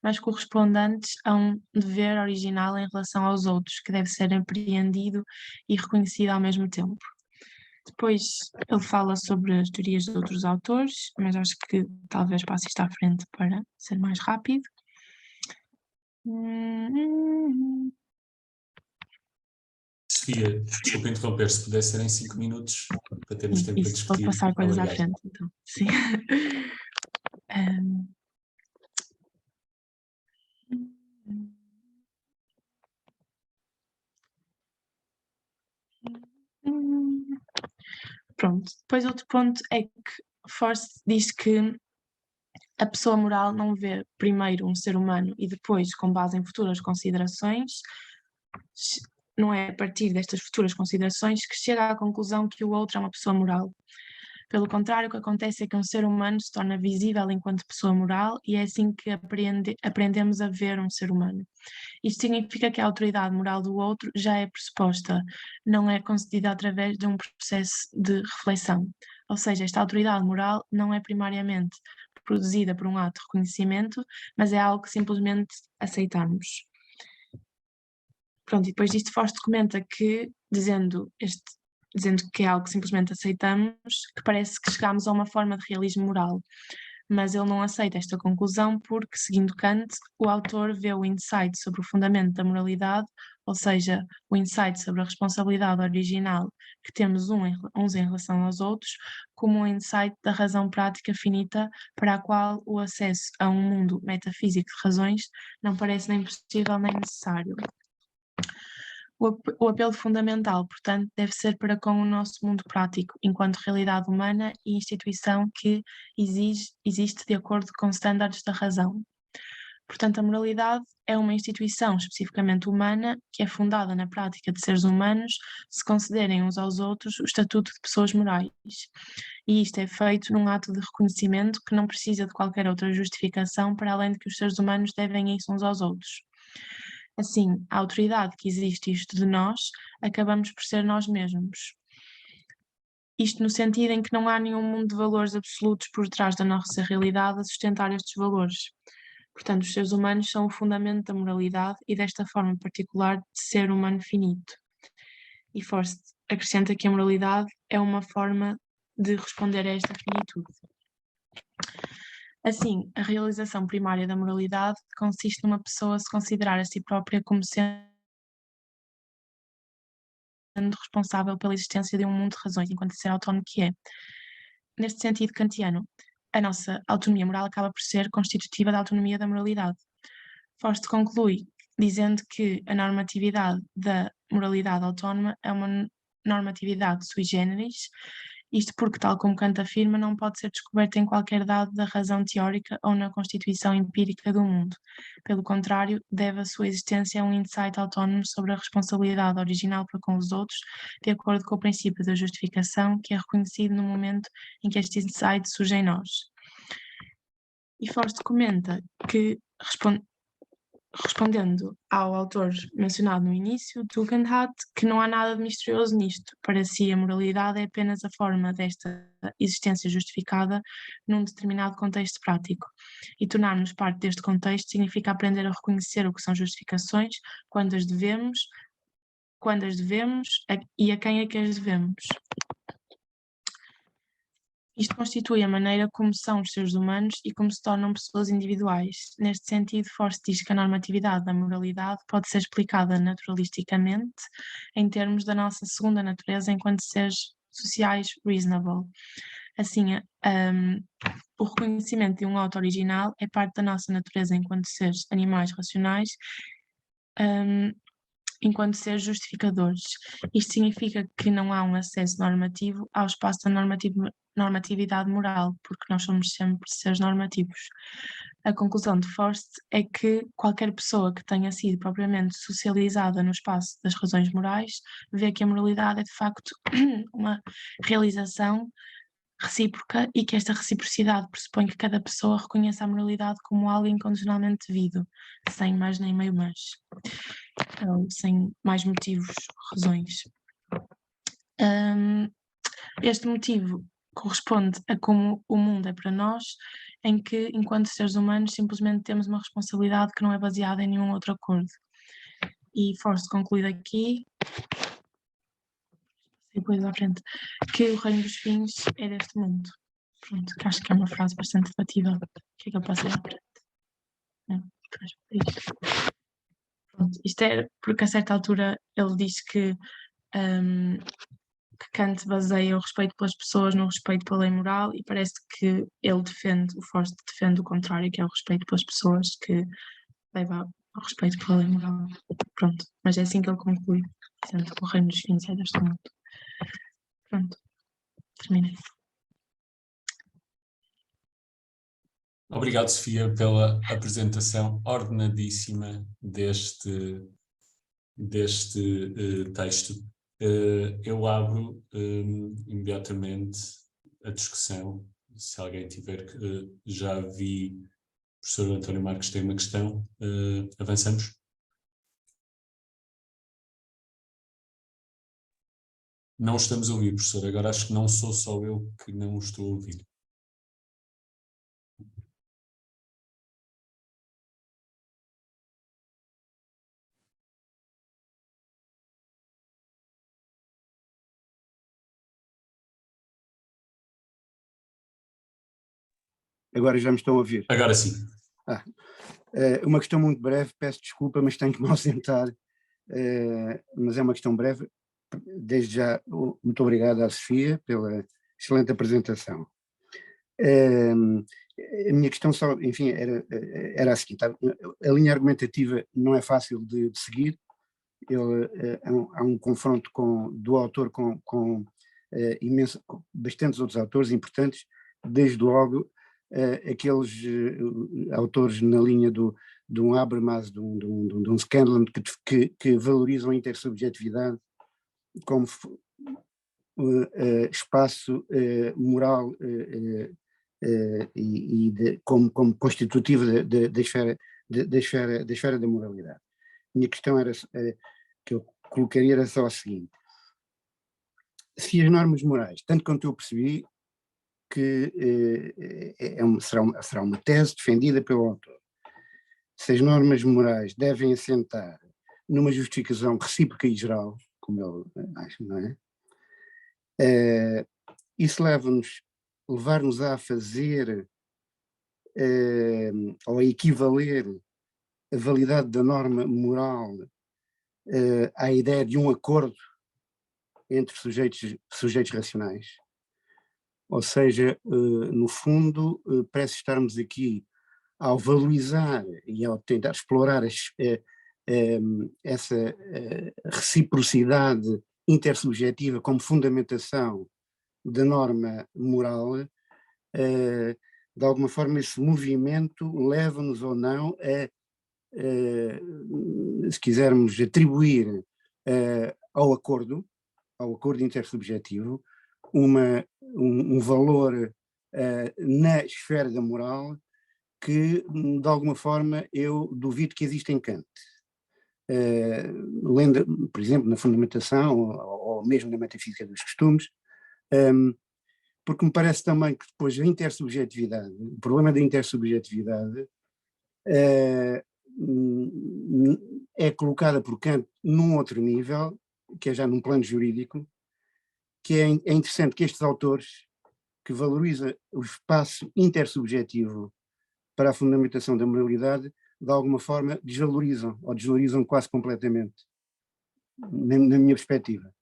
mas correspondentes a um dever original em relação aos outros, que deve ser apreendido e reconhecido ao mesmo tempo. Depois ele fala sobre as teorias de outros autores, mas acho que talvez passe isto à frente para ser mais rápido. Sofia, desculpa interromper, se puder ser em 5 minutos, para termos tempo para Isso, vou discutir. passar coisas à Obrigado. frente, então. Sim. Pronto, depois outro ponto é que Forst diz que a pessoa moral não vê primeiro um ser humano e depois, com base em futuras considerações, não é a partir destas futuras considerações que chega à conclusão que o outro é uma pessoa moral. Pelo contrário, o que acontece é que um ser humano se torna visível enquanto pessoa moral e é assim que aprendemos a ver um ser humano. Isto significa que a autoridade moral do outro já é pressuposta, não é concedida através de um processo de reflexão. Ou seja, esta autoridade moral não é primariamente produzida por um ato de reconhecimento, mas é algo que simplesmente aceitamos. Pronto, e depois disto Forst comenta que, dizendo que é algo que simplesmente aceitamos, que parece que chegamos a uma forma de realismo moral. Mas ele não aceita esta conclusão porque, seguindo Kant, o autor vê o insight sobre o fundamento da moralidade, ou seja, o insight sobre a responsabilidade original que temos uns em relação aos outros, como um insight da razão prática finita para a qual o acesso a um mundo metafísico de razões não parece nem possível nem necessário. O apelo fundamental, portanto, deve ser para com o nosso mundo prático, enquanto realidade humana e instituição que existe de acordo com estándares da razão. Portanto, a moralidade é uma instituição especificamente humana que é fundada na prática de seres humanos se concederem uns aos outros o estatuto de pessoas morais. E isto é feito num ato de reconhecimento que não precisa de qualquer outra justificação para além de que os seres humanos devem isso uns aos outros. Assim, a autoridade que existe isto de nós, acabamos por ser nós mesmos. Isto no sentido em que não há nenhum mundo de valores absolutos por trás da nossa realidade a sustentar estes valores. Portanto, os seres humanos são o fundamento da moralidade e desta forma particular de ser humano finito. E Forst acrescenta que a moralidade é uma forma de responder a esta finitude. Assim, a realização primária da moralidade consiste numa pessoa se considerar a si própria como sendo responsável pela existência de um mundo de razões, enquanto ser autónomo que é. Neste sentido kantiano, a nossa autonomia moral acaba por ser constitutiva da autonomia da moralidade. Forst conclui dizendo que a normatividade da moralidade autónoma é uma normatividade sui generis, isto porque, tal como Kant afirma, não pode ser descoberta em qualquer dado da razão teórica ou na constituição empírica do mundo. Pelo contrário, deve a sua existência a um insight autónomo sobre a responsabilidade original para com os outros, de acordo com o princípio da justificação, que é reconhecido no momento em que este insight surge em nós. E Forst comenta que, respondendo ao autor mencionado no início, Tugendhat, que não há nada de misterioso nisto. Para si, a moralidade é apenas a forma desta existência justificada num determinado contexto prático. E tornar-nos parte deste contexto significa aprender a reconhecer o que são justificações, quando as devemos e a quem é que as devemos. Isto constitui a maneira como são os seres humanos e como se tornam pessoas individuais. Neste sentido, Forst diz que a normatividade da moralidade pode ser explicada naturalisticamente em termos da nossa segunda natureza enquanto seres sociais reasonable. Assim, o reconhecimento de um auto original é parte da nossa natureza enquanto seres animais racionais, enquanto seres justificadores. Isto significa que não há um acesso normativo ao espaço da normatividade moral, porque nós somos sempre seres normativos. A conclusão de Forst é que qualquer pessoa que tenha sido propriamente socializada no espaço das razões morais vê que a moralidade é de facto uma realização recíproca e que esta reciprocidade pressupõe que cada pessoa reconheça a moralidade como algo incondicionalmente devido, sem mais nem meio mas, ou sem mais motivos, razões. Este motivo corresponde a como o mundo é para nós, em que, enquanto seres humanos, simplesmente temos uma responsabilidade que não é baseada em nenhum outro acordo. E Forst conclui aqui, depois à frente, que o reino dos fins é deste mundo. Pronto, que acho que é uma frase bastante debatível. O que é que eu posso ir à frente? Pronto, isto é porque a certa altura ele diz que Kant baseia o respeito pelas pessoas no respeito pela lei moral e parece que ele defende, o Forst defende o contrário, que é o respeito pelas pessoas que leva ao respeito pela lei moral. Pronto, mas é assim que ele conclui, dizendo que o reino dos fins é deste mundo. Pronto, terminei. Obrigado, Sofia, pela apresentação ordenadíssima deste texto. Eu abro imediatamente a discussão. Se alguém tiver que... já vi o professor António Marques tem uma questão. Avançamos? Não estamos a ouvir, professor. Agora acho que não sou só eu que não o estou a ouvir. Agora já me estão a ouvir. Agora sim. Uma questão muito breve, peço desculpa, mas tenho que me ausentar, mas é uma questão breve. Desde já, muito obrigado à Sofia pela excelente apresentação. A minha questão só, enfim, era a seguinte: a linha argumentativa não é fácil de seguir. Há um confronto do autor com bastantes outros autores importantes, desde logo aqueles autores na linha de um Habermas, de um Scanlon, que valorizam a intersubjetividade como espaço moral como constitutivo da esfera da moralidade. Minha questão que eu colocaria era só a seguinte: se as normas morais, tanto quanto eu percebi, que será uma tese defendida pelo autor, se as normas morais devem assentar numa justificação recíproca e geral, como ele acha, não é? Isso levar-nos a fazer ou a equivaler a validade da norma moral à ideia de um acordo entre sujeitos racionais. Ou seja, no fundo, parece estarmos aqui, ao valorizar e ao tentar explorar essa reciprocidade intersubjetiva como fundamentação da norma moral, de alguma forma esse movimento leva-nos ou não a, se quisermos atribuir ao acordo intersubjetivo, um valor na esfera da moral que, de alguma forma, eu duvido que exista em Kant. Lendo, por exemplo, na fundamentação ou mesmo na metafísica dos costumes, porque me parece também que depois a intersubjetividade, o problema da intersubjetividade é colocada por Kant num outro nível, que é já num plano jurídico, que é interessante que estes autores, que valorizam o espaço intersubjetivo para a fundamentação da moralidade, de alguma forma desvalorizam, ou desvalorizam quase completamente, na minha perspectiva.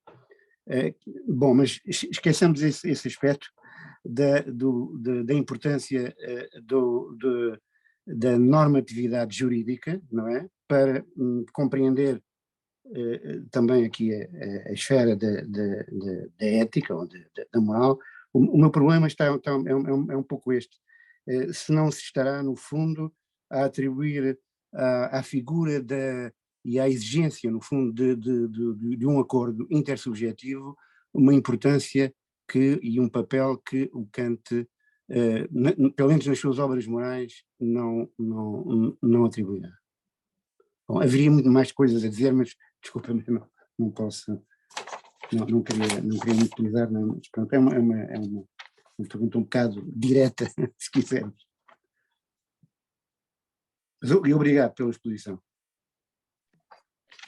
Bom, mas esqueçamos esse aspecto da importância da normatividade jurídica, não é? Para compreender também aqui a esfera da ética ou da moral. O meu problema é um pouco este. Se não se estará, no fundo, a atribuir à figura e à exigência, no fundo, de um acordo intersubjetivo uma importância e um papel que o Kant, pelo menos nas suas obras morais, não atribuirá. Bom, haveria muito mais coisas a dizer, mas desculpa, não posso, não queria monopolizar, mas pronto, é uma pergunta um bocado direta, se quisermos. E obrigado pela exposição.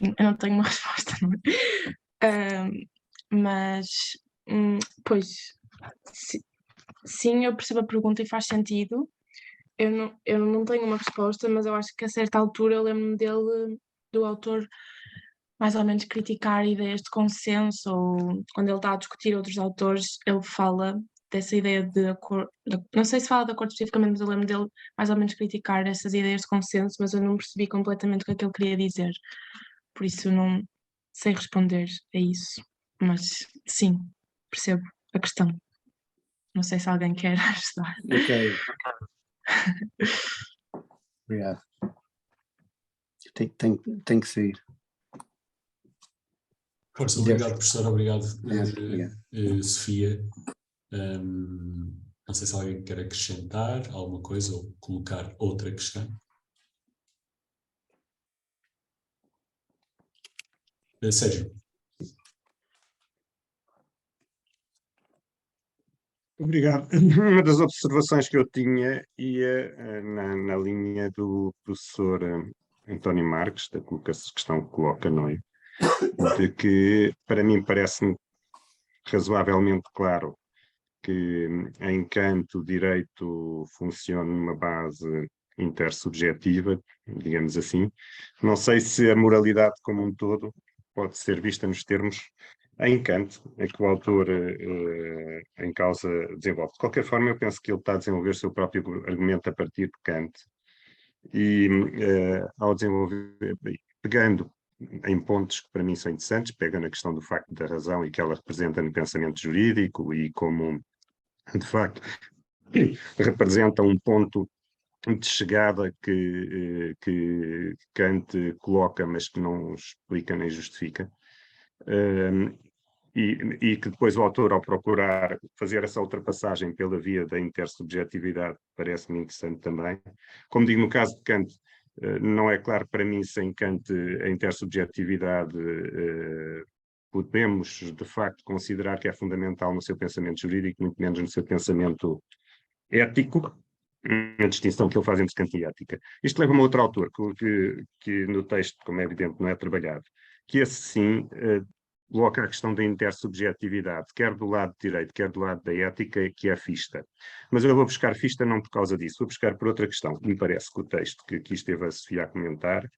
Eu não tenho uma resposta, não é? Mas, pois, sim, eu percebo a pergunta e faz sentido. Eu não tenho uma resposta, mas eu acho que a certa altura eu lembro-me do autor, mais ou menos criticar ideias de consenso, ou quando ele está a discutir outros autores, ele fala dessa ideia de acordo, não sei se fala de acordo especificamente, mas eu lembro dele mais ou menos criticar essas ideias de consenso, mas eu não percebi completamente o que é que ele queria dizer, por isso não sei responder a isso, mas sim, percebo a questão. Não sei se alguém quer ajudar. Ok. Obrigado. Tem que sair. Força, obrigado, professor, obrigado, Sofia. Não sei se alguém quer acrescentar alguma coisa ou colocar outra questão. Sérgio. Obrigado. Uma das observações que eu tinha ia na linha do professor António Marques, da questão que coloca, não é? De que, para mim, parece-me razoavelmente claro que em Kant o direito funciona numa base intersubjetiva, digamos assim. Não sei se a moralidade como um todo pode ser vista nos termos em Kant, é que o autor em causa desenvolve. De qualquer forma, eu penso que ele está a desenvolver o seu próprio argumento a partir de Kant e ao desenvolver, pegando em pontos que para mim são interessantes, pega na questão do facto da razão e que ela representa no pensamento jurídico e como, de facto, representa um ponto de chegada que Kant coloca, mas que não explica nem justifica. E que depois o autor, ao procurar fazer essa ultrapassagem pela via da intersubjetividade, parece-me interessante também. Como digo, no caso de Kant, não é claro para mim se em Kant a intersubjetividade podemos, de facto, considerar que é fundamental no seu pensamento jurídico, muito menos no seu pensamento ético, a distinção que ele faz entre Kant e ética. Isto leva-me a outro autor, que no texto, como é evidente, não é trabalhado, que esse sim coloca a questão da intersubjetividade, quer do lado direito, quer do lado da ética, que é Fichte. Mas eu vou buscar Fichte não por causa disso, vou buscar por outra questão. Me parece que o texto que aqui esteve a Sofia a comentar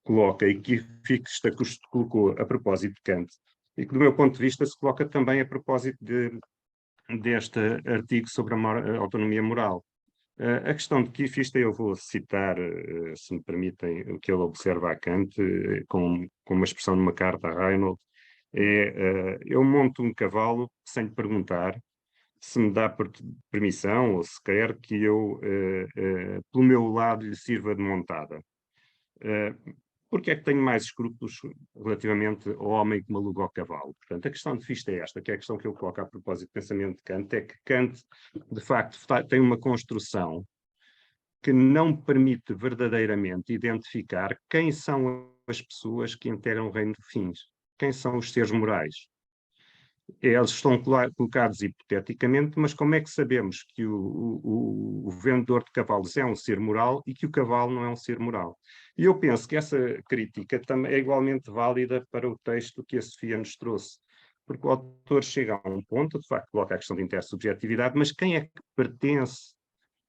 coloca, e que Fichte colocou a propósito de Kant, e que do meu ponto de vista se coloca também a propósito de deste artigo sobre a autonomia moral. A questão de que isto eu vou citar, se me permitem, o que ele observa a Kant, com uma expressão numa carta a Reinhold, eu monto um cavalo sem lhe perguntar se me dá permissão ou se quer que eu, pelo meu lado, lhe sirva de montada. Porque é que tenho mais escrúpulos relativamente ao homem que me aluga ao cavalo? Portanto, a questão de vista é esta, que é a questão que eu coloco a propósito do pensamento de Kant, é que Kant, de facto, tem uma construção que não permite verdadeiramente identificar quem são as pessoas que integram o reino de fins, quem são os seres morais. Eles estão colocados hipoteticamente, mas como é que sabemos que o vendedor de cavalos é um ser moral e que o cavalo não é um ser moral? E eu penso que essa crítica também é igualmente válida para o texto que a Sofia nos trouxe, porque o autor chega a um ponto, de facto, coloca a questão de intersubjetividade, mas quem é que pertence,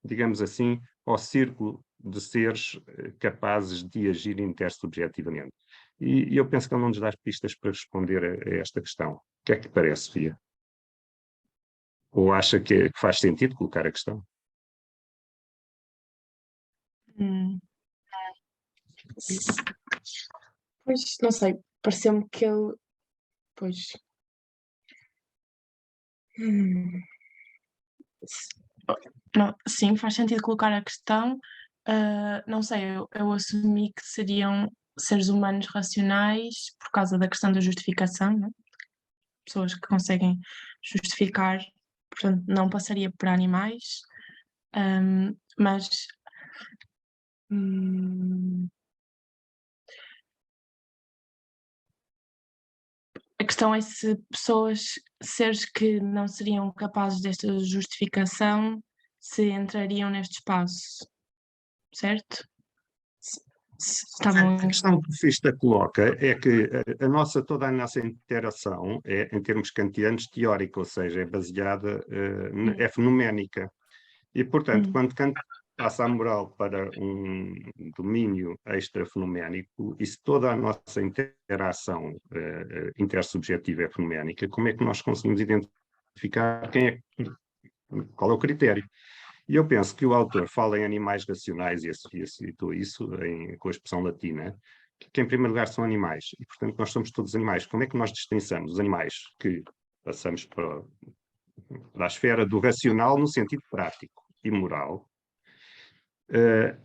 digamos assim, ao círculo de seres capazes de agir intersubjetivamente? E eu penso que ele não nos dá pistas para responder a esta questão. O que é que te parece, Sofia? Ou acha que faz sentido colocar a questão? Pois, não sei, pareceu-me que ele, pois, não, sim, faz sentido colocar a questão. Não sei, eu assumi que seriam seres humanos racionais por causa da questão da justificação, né? Pessoas que conseguem justificar, portanto, não passaria por animais, mas a questão é se seres que não seriam capazes desta justificação, se entrariam neste espaço, certo? A questão que o Fichte coloca é que toda a nossa interação é, em termos kantianos, teórica, ou seja, é baseada, é fenoménica. E, portanto, quando Kant passa a moral para um domínio extra-fenoménico, e se toda a nossa interação intersubjetiva é fenoménica, como é que nós conseguimos identificar qual é o critério? E eu penso que o autor fala em animais racionais, e a Sofia citou isso com a expressão latina, que em primeiro lugar são animais, e portanto nós somos todos animais. Como é que nós distinguimos os animais que passamos para a esfera do racional no sentido prático e moral,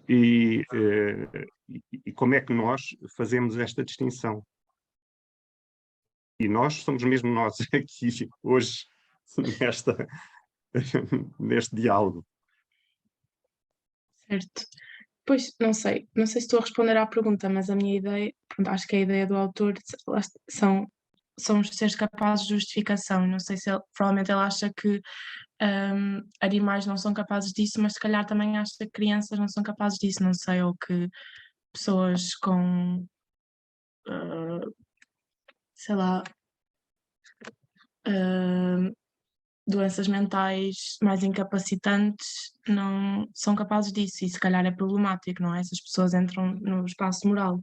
e como é que nós fazemos esta distinção? E nós somos mesmo nós aqui hoje neste diálogo. Certo. Pois, não sei se estou a responder à pergunta, mas a minha ideia, pronto, acho que a ideia do autor são os seres capazes de justificação. Não sei se provavelmente ele acha que animais não são capazes disso, mas se calhar também acha que crianças não são capazes disso, não sei, ou que pessoas com, sei lá, doenças mentais mais incapacitantes não são capazes disso, e se calhar é problemático, não é? Essas pessoas entram no espaço moral.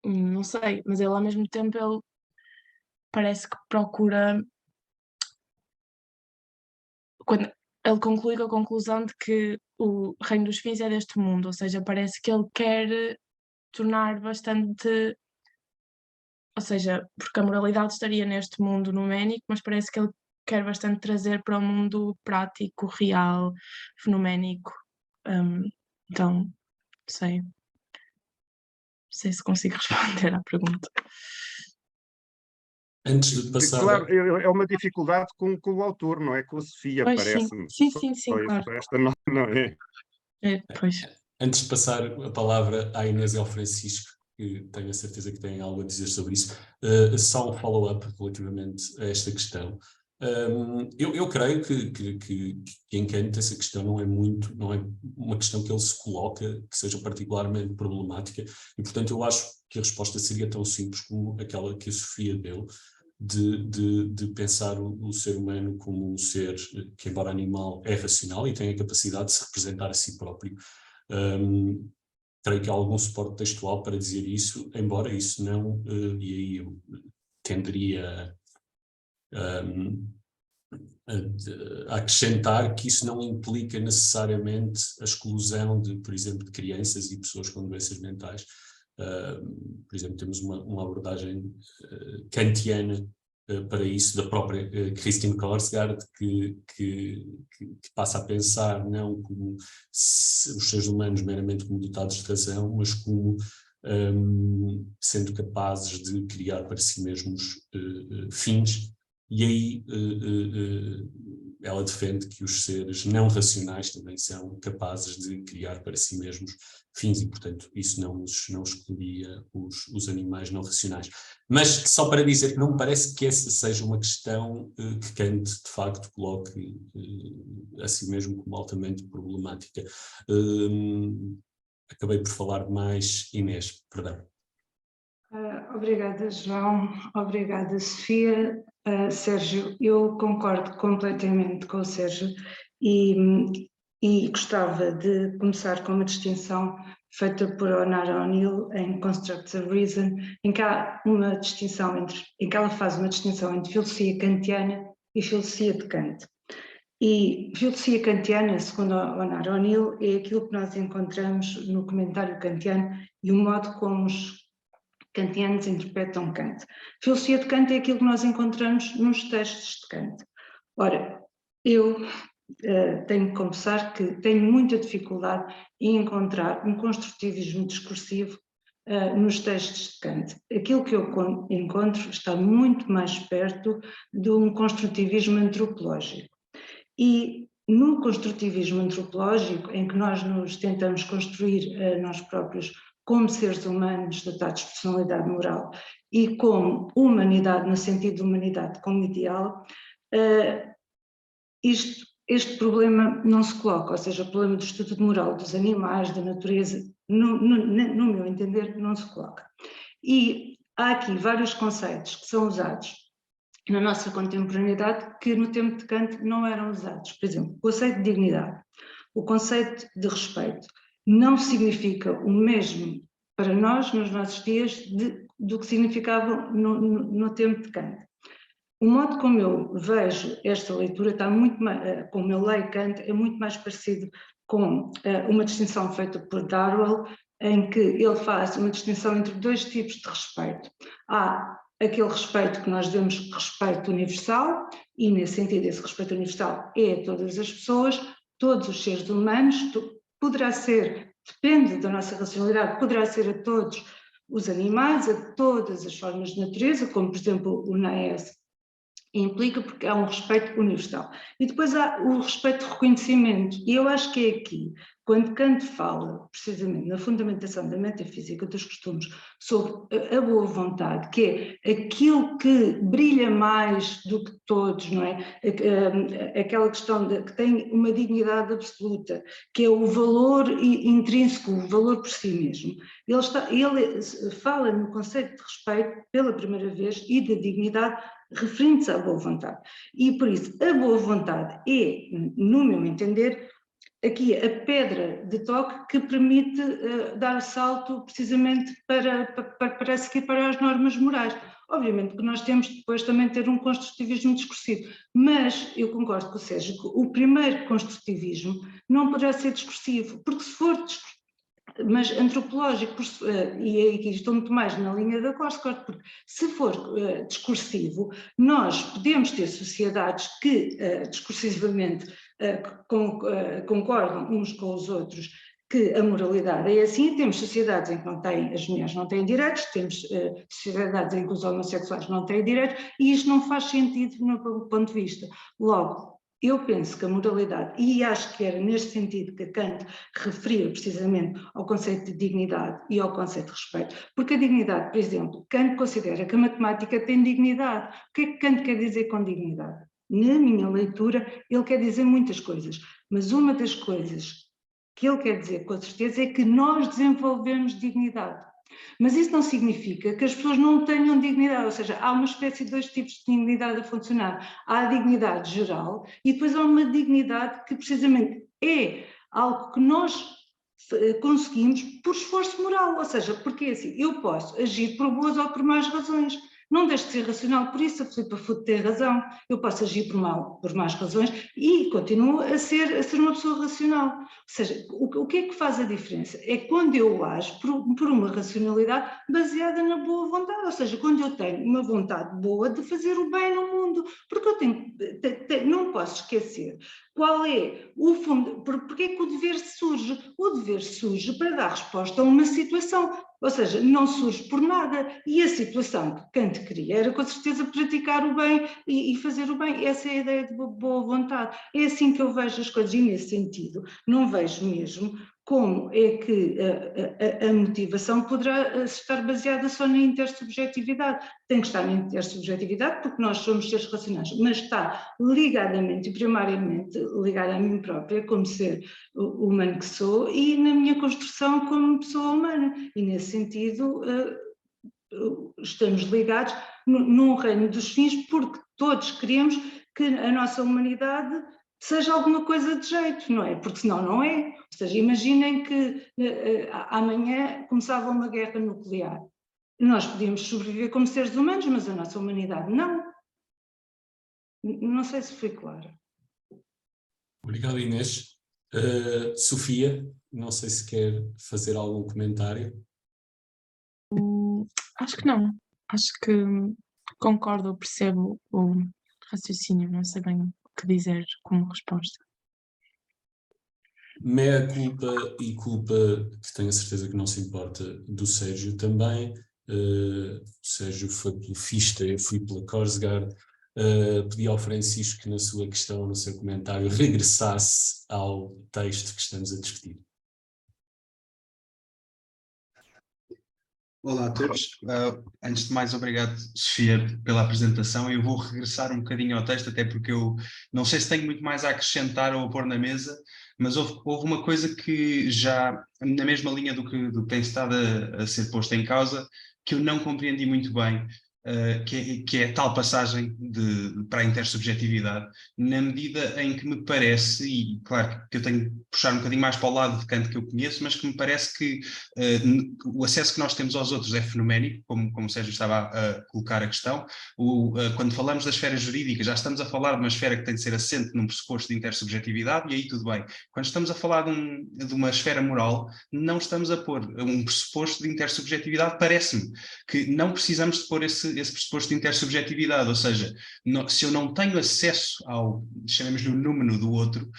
Não sei, mas ele ao mesmo tempo ele parece que procura, quando ele conclui com a conclusão de que o reino dos fins é deste mundo, ou seja, parece que ele quer tornar bastante, ou seja, porque a moralidade estaria neste mundo numénico, mas parece que ele quer bastante trazer para o mundo prático, real, fenoménico. Então, não sei se consigo responder à pergunta. Antes de passar... Claro, é uma dificuldade com o autor, não é? Com a Sofia, parece-me. Sim, claro. Esta não é? Pois. Antes de passar a palavra à Inês e ao Francisco, que tenho a certeza que têm algo a dizer sobre isso, só um follow-up relativamente a esta questão. Eu creio que em Kant essa questão não é uma questão que ele se coloca que seja particularmente problemática, e portanto eu acho que a resposta seria tão simples como aquela que a Sofia deu, de pensar o ser humano como um ser que, embora animal, é racional e tem a capacidade de se representar a si próprio. Creio que há algum suporte textual para dizer isso, embora isso não, e aí eu tenderia acrescentar que isso não implica necessariamente a exclusão de, por exemplo, de crianças e pessoas com doenças mentais. Por exemplo, temos uma abordagem kantiana para isso, da própria Christine Korsgaard, que passa a pensar não como os seres humanos meramente como dotados de razão, mas como sendo capazes de criar para si mesmos fins. E aí ela defende que os seres não racionais também são capazes de criar para si mesmos fins e, portanto, isso não excluía os animais não racionais. Mas só para dizer que não me parece que essa seja uma questão que Kant, de facto, coloque a si mesmo como altamente problemática. Acabei por falar demais. Inês, perdão. Obrigada, João. Obrigada, Sofia. Sérgio, eu concordo completamente com o Sérgio e gostava de começar com uma distinção feita por Onara O'Neill em Constructs of Reason, em que há uma distinção em que ela faz uma distinção entre filosofia kantiana e filosofia de Kant. E filosofia kantiana, segundo Onara O'Neill, é aquilo que nós encontramos no comentário kantiano e o modo como os kantianos interpretam Kant. Filosofia de Kant é aquilo que nós encontramos nos textos de Kant. Ora, eu tenho que confessar que tenho muita dificuldade em encontrar um construtivismo discursivo nos textos de Kant. Aquilo que eu encontro está muito mais perto de um construtivismo antropológico. E no construtivismo antropológico, em que nós nos tentamos construir nós próprios como seres humanos dotados de personalidade moral e como humanidade, no sentido de humanidade como ideal, este problema não se coloca, ou seja, o problema do estatuto moral dos animais, da natureza, no meu entender, não se coloca. E há aqui vários conceitos que são usados na nossa contemporaneidade que no tempo de Kant não eram usados. Por exemplo, o conceito de dignidade, o conceito de respeito, não significa o mesmo para nós, nos nossos dias, do que significava no tempo de Kant. O modo como eu vejo esta leitura está muito mais, como eu leio Kant, é muito mais parecido com uma distinção feita por Darwell, em que ele faz uma distinção entre dois tipos de respeito. Há aquele respeito que nós vemos respeito universal, e nesse sentido esse respeito universal é a todas as pessoas, todos os seres humanos, poderá ser, depende da nossa racionalidade, poderá ser a todos os animais, a todas as formas de natureza, como por exemplo o NAES implica, porque há um respeito universal. E depois há o respeito de reconhecimento, e eu acho que é aqui, quando Kant fala, precisamente na fundamentação da metafísica dos costumes, sobre a boa vontade, que é aquilo que brilha mais do que todos, não é? Aquela questão que tem uma dignidade absoluta, que é o valor intrínseco, o valor por si mesmo. Ele fala no conceito de respeito pela primeira vez e da dignidade, referindo-se à boa vontade. E por isso, a boa vontade é, no meu entender, aqui a pedra de toque que permite dar salto precisamente para seguir para as normas morais. Obviamente que nós temos depois também ter um construtivismo discursivo, mas eu concordo com o Sérgio que o primeiro construtivismo não poderá ser discursivo, porque se for discursivo, mas antropológico, e aqui estou muito mais na linha da Korsgaard, porque se for discursivo, nós podemos ter sociedades que discursivamente concordam uns com os outros que a moralidade é assim, temos sociedades em que as mulheres não têm direitos, temos sociedades em que os homossexuais não têm direitos, e isto não faz sentido no meu ponto de vista. Logo, eu penso que a moralidade, e acho que era neste sentido que Kant referia precisamente ao conceito de dignidade e ao conceito de respeito, porque a dignidade, por exemplo, Kant considera que a matemática tem dignidade. O que é que Kant quer dizer com dignidade? Na minha leitura, ele quer dizer muitas coisas, mas uma das coisas que ele quer dizer com certeza é que nós desenvolvemos dignidade. Mas isso não significa que as pessoas não tenham dignidade, ou seja, há uma espécie de dois tipos de dignidade a funcionar. Há a dignidade geral e depois há uma dignidade que precisamente é algo que nós conseguimos por esforço moral, ou seja, porque assim, eu posso agir por boas ou por más razões. Não deixo de ser racional por isso, a Filipa Futo tem razão, eu posso agir por más razões e continuo a ser uma pessoa racional. Ou seja, o que é que faz a diferença? É quando eu ajo por uma racionalidade baseada na boa vontade, ou seja, quando eu tenho uma vontade boa de fazer o bem no mundo, porque eu não posso esquecer qual é o fundo, porque é que o dever surge? O dever surge para dar resposta a uma situação, ou seja, não surge por nada, e a situação que Kant queria era com certeza praticar o bem e fazer o bem, essa é a ideia de boa vontade, é assim que eu vejo as coisas e nesse sentido não vejo mesmo como é que a motivação poderá estar baseada só na intersubjetividade. Tem que estar na intersubjetividade porque nós somos seres racionais, mas está ligadamente e primariamente ligada a mim própria como ser humano que sou e na minha construção como pessoa humana. E nesse sentido estamos ligados num reino dos fins porque todos queremos que a nossa humanidade seja alguma coisa de jeito, não é? Porque senão não é. Ou seja, imaginem que amanhã começava uma guerra nuclear. Nós podíamos sobreviver como seres humanos, mas a nossa humanidade não. Não sei se foi claro. Obrigado, Inês. Sofia, não sei se quer fazer algum comentário. Acho que não. Acho que concordo, percebo o raciocínio, não sei bem o que dizer como resposta. Meia culpa e culpa, que tenho a certeza que não se importa, do Sérgio também. O Sérgio foi pelo Fichte, eu fui pela Korsgaard. Pedi ao Francisco que na sua questão, no seu comentário, regressasse ao texto que estamos a discutir. Olá a todos. Antes de mais, obrigado, Sofia, pela apresentação. Eu vou regressar um bocadinho ao texto, até porque eu não sei se tenho muito mais a acrescentar ou a pôr na mesa, mas houve uma coisa que já, na mesma linha do que tem estado a ser posto em causa, que eu não compreendi muito bem, que é a tal passagem para a intersubjetividade, na medida em que me parece, e claro que eu tenho que puxar um bocadinho mais para o lado de Kant que eu conheço, mas que me parece que o acesso que nós temos aos outros é fenoménico, como o Sérgio estava a colocar a questão. Quando falamos da esfera jurídica, já estamos a falar de uma esfera que tem de ser assente num pressuposto de intersubjetividade, e aí tudo bem. Quando estamos a falar de uma esfera moral, não estamos a pôr um pressuposto de intersubjetividade, parece-me que não precisamos de pôr esse pressuposto de intersubjetividade, ou seja, se eu não tenho acesso ao, chamemos-lhe o númeno do outro,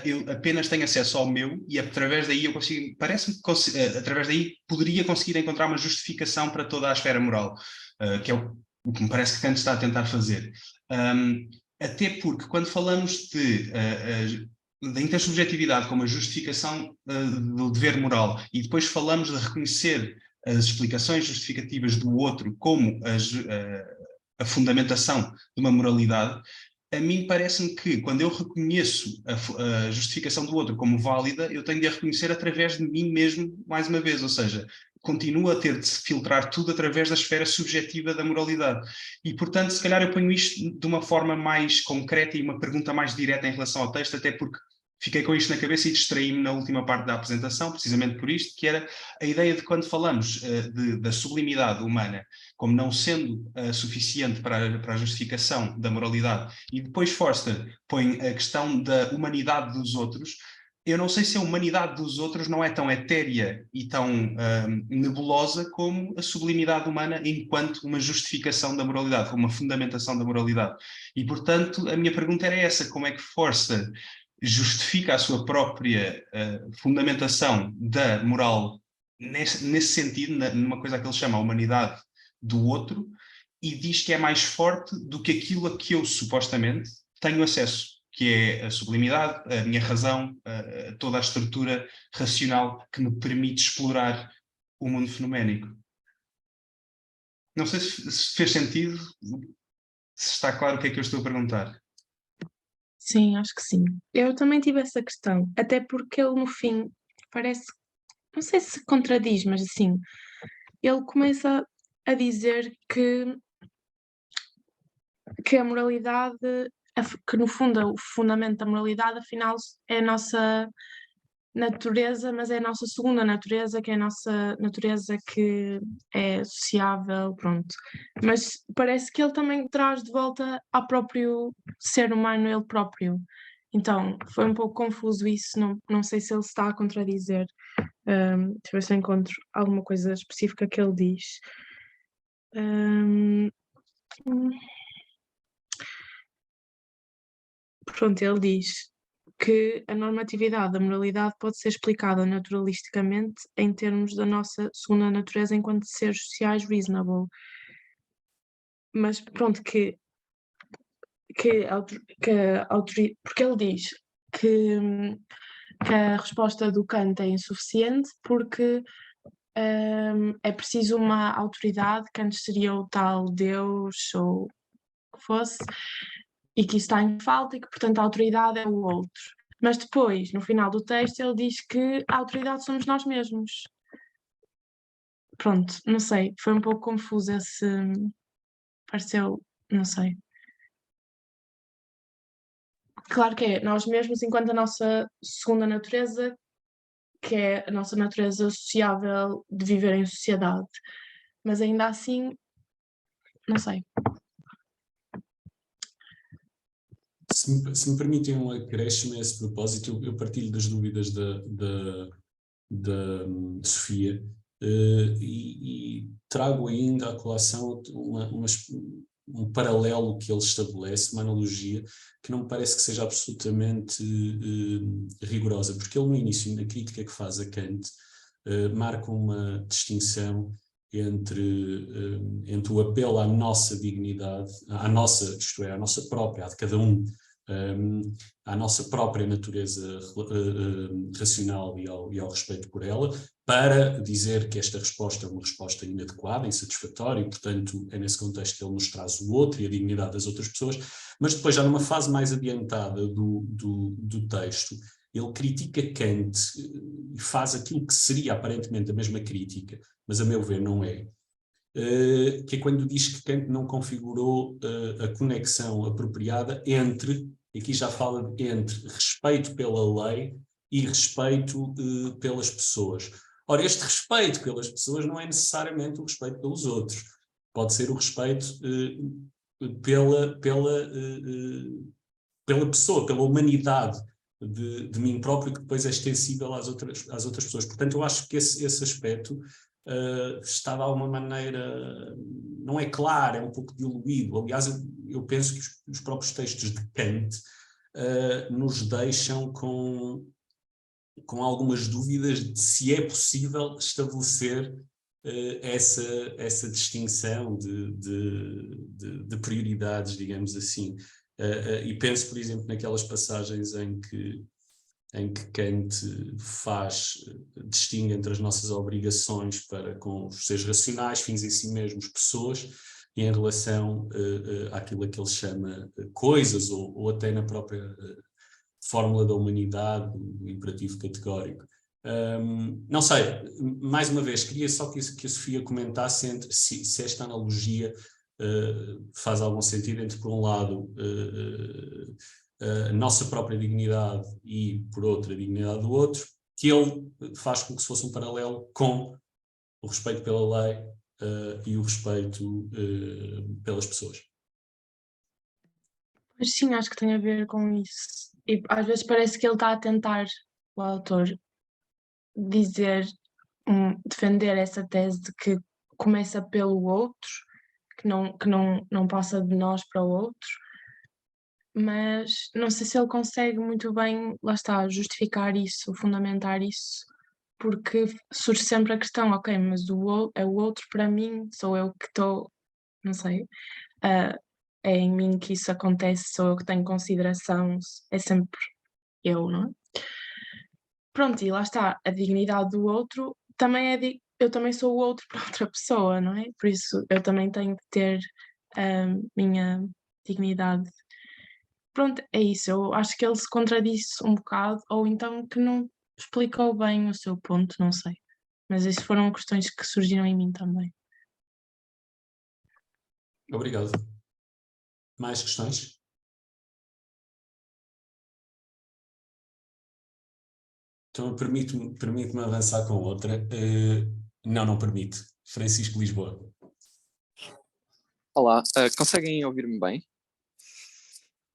eu apenas tenho acesso ao meu e através daí eu consigo, parece-me que através daí poderia conseguir encontrar uma justificação para toda a esfera moral, que é o que me parece que Kant está a tentar fazer. Até porque quando falamos da intersubjetividade como a justificação do dever moral e depois falamos de reconhecer as explicações justificativas do outro como a fundamentação de uma moralidade, a mim parece-me que quando eu reconheço a justificação do outro como válida, eu tenho de a reconhecer através de mim mesmo, mais uma vez, ou seja, continuo a ter de filtrar tudo através da esfera subjetiva da moralidade. E, portanto, se calhar eu ponho isto de uma forma mais concreta e uma pergunta mais direta em relação ao texto, até porque fiquei com isto na cabeça e distraí-me na última parte da apresentação, precisamente por isto, que era a ideia de quando falamos da sublimidade humana como não sendo suficiente para a justificação da moralidade, e depois Forster põe a questão da humanidade dos outros. Eu não sei se a humanidade dos outros não é tão etérea e tão nebulosa como a sublimidade humana enquanto uma justificação da moralidade, como uma fundamentação da moralidade. E, portanto, a minha pergunta era essa: como é que Forster justifica a sua própria fundamentação da moral nesse sentido, numa coisa que ele chama a humanidade do outro, e diz que é mais forte do que aquilo a que eu supostamente tenho acesso, que é a sublimidade, a minha razão, toda a estrutura racional que me permite explorar o mundo fenoménico. Não sei se fez sentido, se está claro o que é que eu estou a perguntar. Sim, acho que sim. Eu também tive essa questão, até porque ele no fim parece, não sei se contradiz, mas assim, ele começa a dizer que a moralidade, que no fundo o fundamento da moralidade afinal é a nossa natureza, mas é a nossa segunda natureza, que é a nossa natureza que é sociável, pronto. Mas parece que ele também traz de volta ao próprio ser humano, ele próprio. Então, foi um pouco confuso isso, não sei se ele se está a contradizer. Deixa eu ver se eu encontro alguma coisa específica que ele diz. Pronto, ele diz que a normatividade da moralidade pode ser explicada naturalisticamente em termos da nossa segunda natureza enquanto seres sociais reasonable. Mas pronto, porque ele diz que a resposta do Kant é insuficiente porque é preciso uma autoridade, que antes seria o tal Deus ou o que fosse, e que isso está em falta e que, portanto, a autoridade é o outro. Mas depois, no final do texto, ele diz que a autoridade somos nós mesmos. Pronto, não sei, foi um pouco confuso esse... Pareceu, não sei. Claro que é, nós mesmos, enquanto a nossa segunda natureza, que é a nossa natureza sociável de viver em sociedade. Mas ainda assim, não sei. Se me permitem um acréscimo a esse propósito, eu partilho das dúvidas da Sofia e trago ainda à colação um paralelo que ele estabelece, uma analogia que não me parece que seja absolutamente rigorosa, porque ele no início, na crítica que faz a Kant, marca uma distinção entre o apelo à nossa dignidade, à nossa, isto é, à nossa própria, à de cada um, à nossa própria natureza racional e ao respeito por ela, para dizer que esta resposta é uma resposta inadequada, insatisfatória, e, portanto, é nesse contexto que ele nos traz o outro e a dignidade das outras pessoas, mas depois, já numa fase mais adiantada do texto, ele critica Kant e faz aquilo que seria aparentemente a mesma crítica, mas a meu ver não é, que é quando diz que Kant não configurou a conexão apropriada entre, aqui já fala entre respeito pela lei e respeito pelas pessoas. Ora, este respeito pelas pessoas não é necessariamente o respeito pelos outros, pode ser o respeito pela pessoa, pela humanidade de mim próprio, que depois é extensível às outras pessoas. Portanto, eu acho que esse aspecto está de alguma maneira, não é claro, é um pouco diluído. Aliás, eu penso que os próprios textos de Kant nos deixam com algumas dúvidas de se é possível estabelecer essa distinção de prioridades, digamos assim. E penso, por exemplo, naquelas passagens em que Kant distingue entre as nossas obrigações para com os seres racionais, fins em si mesmos, pessoas, e em relação àquilo a que ele chama coisas, ou até na própria fórmula da humanidade, do imperativo categórico. Não sei, mais uma vez, queria só que a Sofia comentasse se esta analogia faz algum sentido entre, por um lado, a nossa própria dignidade e, por outra, a dignidade do outro, que ele faz com que se fosse um paralelo com o respeito pela lei e o respeito pelas pessoas. Mas sim, acho que tem a ver com isso. E às vezes parece que ele está a tentar, o autor, defender essa tese de que começa pelo outro, que não passa de nós para o outro, mas não sei se ele consegue muito bem, lá está, justificar isso, fundamentar isso, porque surge sempre a questão, ok, mas é o outro para mim, sou eu que estou, não sei, é em mim que isso acontece, sou eu que tenho consideração, é sempre eu, não é? Pronto, e lá está, a dignidade do outro também eu também sou o outro para outra pessoa, não é? Por isso eu também tenho que ter a minha dignidade. Pronto, é isso, eu acho que ele se contradisse um bocado, ou então que não explicou bem o seu ponto, não sei. Mas isso foram questões que surgiram em mim também. Obrigado. Mais questões? Então permite-me avançar com outra. Não permite. Francisco Lisboa. Olá, conseguem ouvir-me bem?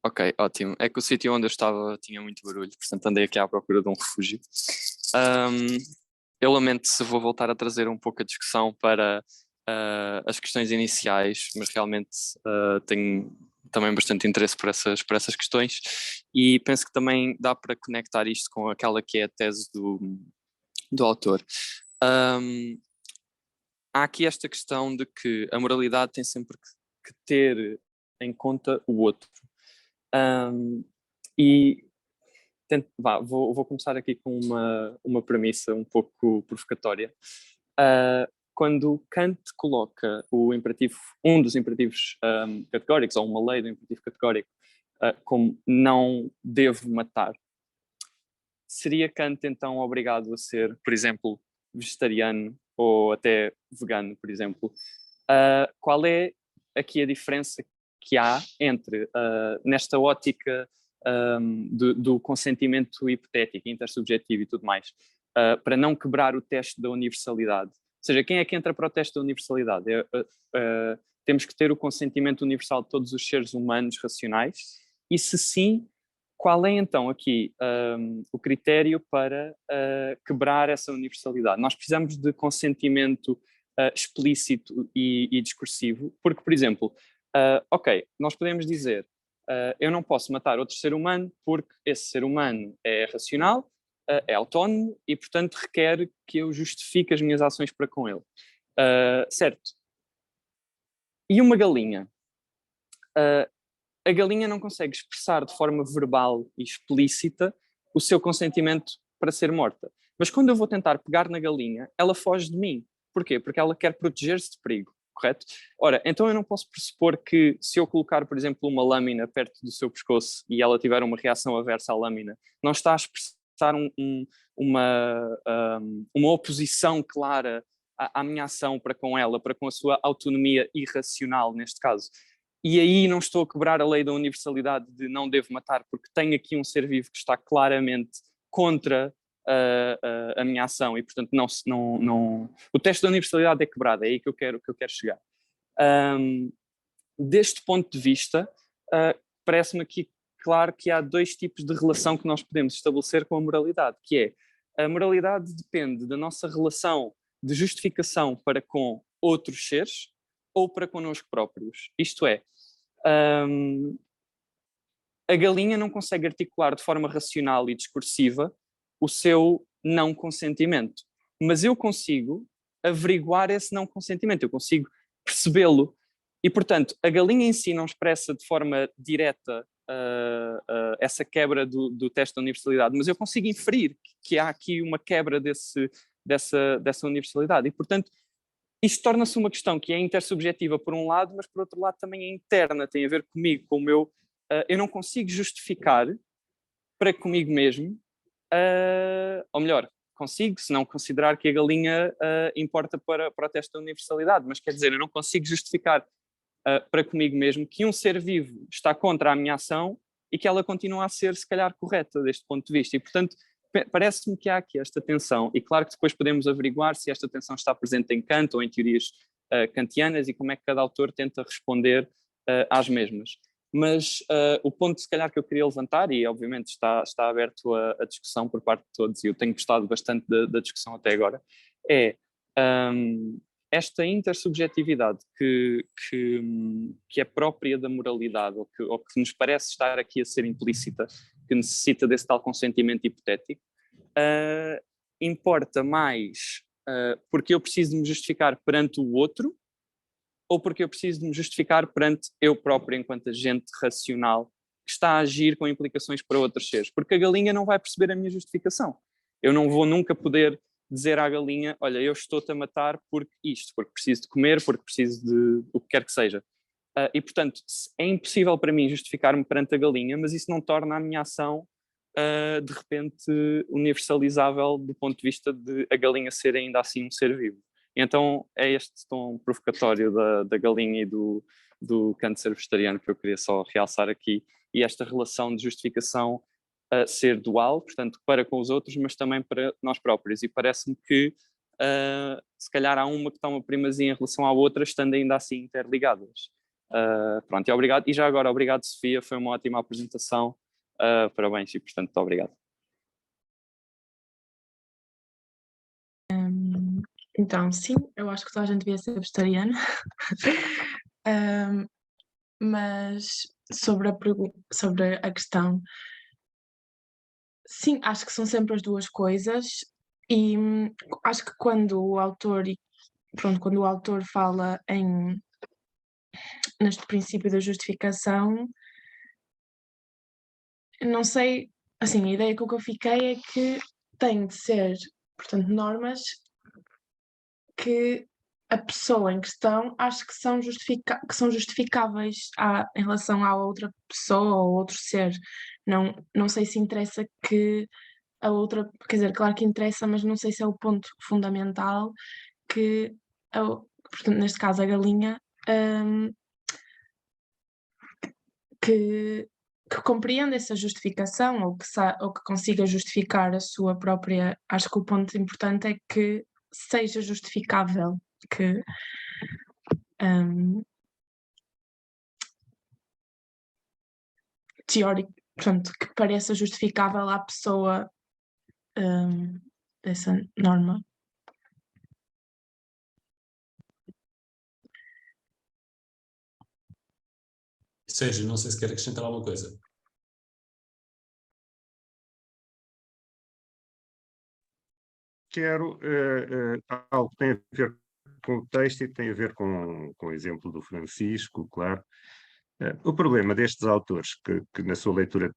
Ok, ótimo. É que o sítio onde eu estava tinha muito barulho, portanto andei aqui à procura de um refúgio. Eu lamento se vou voltar a trazer um pouco a discussão para as questões iniciais, mas realmente tenho também bastante interesse por essas questões e penso que também dá para conectar isto com aquela que é a tese do autor. Há aqui esta questão de que a moralidade tem sempre que ter em conta o outro. Vou começar aqui com uma premissa um pouco provocatória. Quando Kant coloca um dos imperativos categóricos, ou uma lei do imperativo categórico, como não devo matar, seria Kant então obrigado a ser, por exemplo, vegetariano ou até vegano, por exemplo? Qual é aqui a diferença que há entre, nesta ótica do consentimento hipotético, intersubjetivo e tudo mais, para não quebrar o teste da universalidade? Ou seja, quem é que entra para o teste da universalidade? Temos que ter o consentimento universal de todos os seres humanos racionais? E se sim, qual é então aqui o critério para quebrar essa universalidade? Nós precisamos de consentimento explícito e discursivo, porque, por exemplo, ok, nós podemos dizer eu não posso matar outro ser humano porque esse ser humano é racional, é autónomo e, portanto, requer que eu justifique as minhas ações para com ele. Certo. E uma galinha? A galinha não consegue expressar de forma verbal e explícita o seu consentimento para ser morta. Mas quando eu vou tentar pegar na galinha, ela foge de mim. Porquê? Porque ela quer proteger-se de perigo, correto? Ora, então eu não posso pressupor que se eu colocar, por exemplo, uma lâmina perto do seu pescoço e ela tiver uma reação aversa à lâmina, não está a expressar uma oposição clara à minha ação para com ela, para com a sua autonomia irracional, neste caso. E aí não estou a quebrar a lei da universalidade de não devo matar, porque tenho aqui um ser vivo que está claramente contra a minha ação e, portanto, o teste da universalidade é quebrado, é aí que eu quero chegar. Deste ponto de vista, parece-me aqui claro que há dois tipos de relação que nós podemos estabelecer com a moralidade, que é, a moralidade depende da nossa relação de justificação para com outros seres ou para connosco próprios. Isto é, a galinha não consegue articular de forma racional e discursiva o seu não consentimento, mas eu consigo averiguar esse não consentimento, eu consigo percebê-lo. E, portanto, a galinha em si não expressa de forma direta essa quebra do teste da universalidade, mas eu consigo inferir que há aqui uma quebra dessa universalidade. E, portanto, isto torna-se uma questão que é intersubjetiva por um lado, mas por outro lado também é interna, tem a ver comigo, com o meu... eu não consigo justificar para comigo mesmo, ou melhor, consigo, se não considerar que a galinha importa para o teste da universalidade, mas quer dizer, eu não consigo justificar para comigo mesmo que um ser vivo está contra a minha ação e que ela continua a ser, se calhar, correta deste ponto de vista. E, portanto, parece-me que há aqui esta tensão, e claro que depois podemos averiguar se esta tensão está presente em Kant ou em teorias kantianas e como é que cada autor tenta responder às mesmas. Mas o ponto, se calhar, que eu queria levantar, e obviamente está aberto a discussão por parte de todos, e eu tenho gostado bastante da discussão até agora, é esta intersubjetividade que é própria da moralidade, ou que nos parece estar aqui a ser implícita, que necessita desse tal consentimento hipotético, importa mais porque eu preciso de me justificar perante o outro, ou porque eu preciso de me justificar perante eu próprio, enquanto agente racional, que está a agir com implicações para outros seres. Porque a galinha não vai perceber a minha justificação. Eu não vou nunca poder dizer à galinha, olha, eu estou-te a matar porque isto, porque preciso de comer, porque preciso de o que quer que seja. E, portanto, é impossível para mim justificar-me perante a galinha, mas isso não torna a minha ação, de repente, universalizável do ponto de vista de a galinha ser ainda assim um ser vivo. Então é este tom provocatório da galinha e do Kant ser vegetariano que eu queria só realçar aqui, e esta relação de justificação ser dual, portanto, para com os outros, mas também para nós próprios. E parece-me que se calhar há uma que está uma primazia em relação à outra, estando ainda assim interligadas. Pronto, e obrigado. E já agora, obrigado, Sofia, foi uma ótima apresentação. Parabéns e, portanto, muito obrigado. Então, sim, eu acho que toda a gente devia ser vegetariano. Mas sobre a questão, sim, acho que são sempre as duas coisas, e acho que quando o autor fala neste princípio da justificação, não sei, assim, a ideia com que eu fiquei é que tem de ser, portanto, normas que a pessoa em questão acho que são justificáveis em relação à outra pessoa ou outro ser. Não sei se interessa que a outra, quer dizer, claro que interessa, mas não sei se é o ponto fundamental que, portanto, neste caso a galinha, que compreenda essa justificação ou que consiga justificar a sua própria. Acho que o ponto importante é que seja justificável, que teórico, portanto, que pareça justificável à pessoa dessa norma. Sérgio, não sei se quer acrescentar alguma coisa. Quero algo que tem a ver com o texto e tem a ver com o exemplo do Francisco, claro. O problema destes autores, que na sua leitura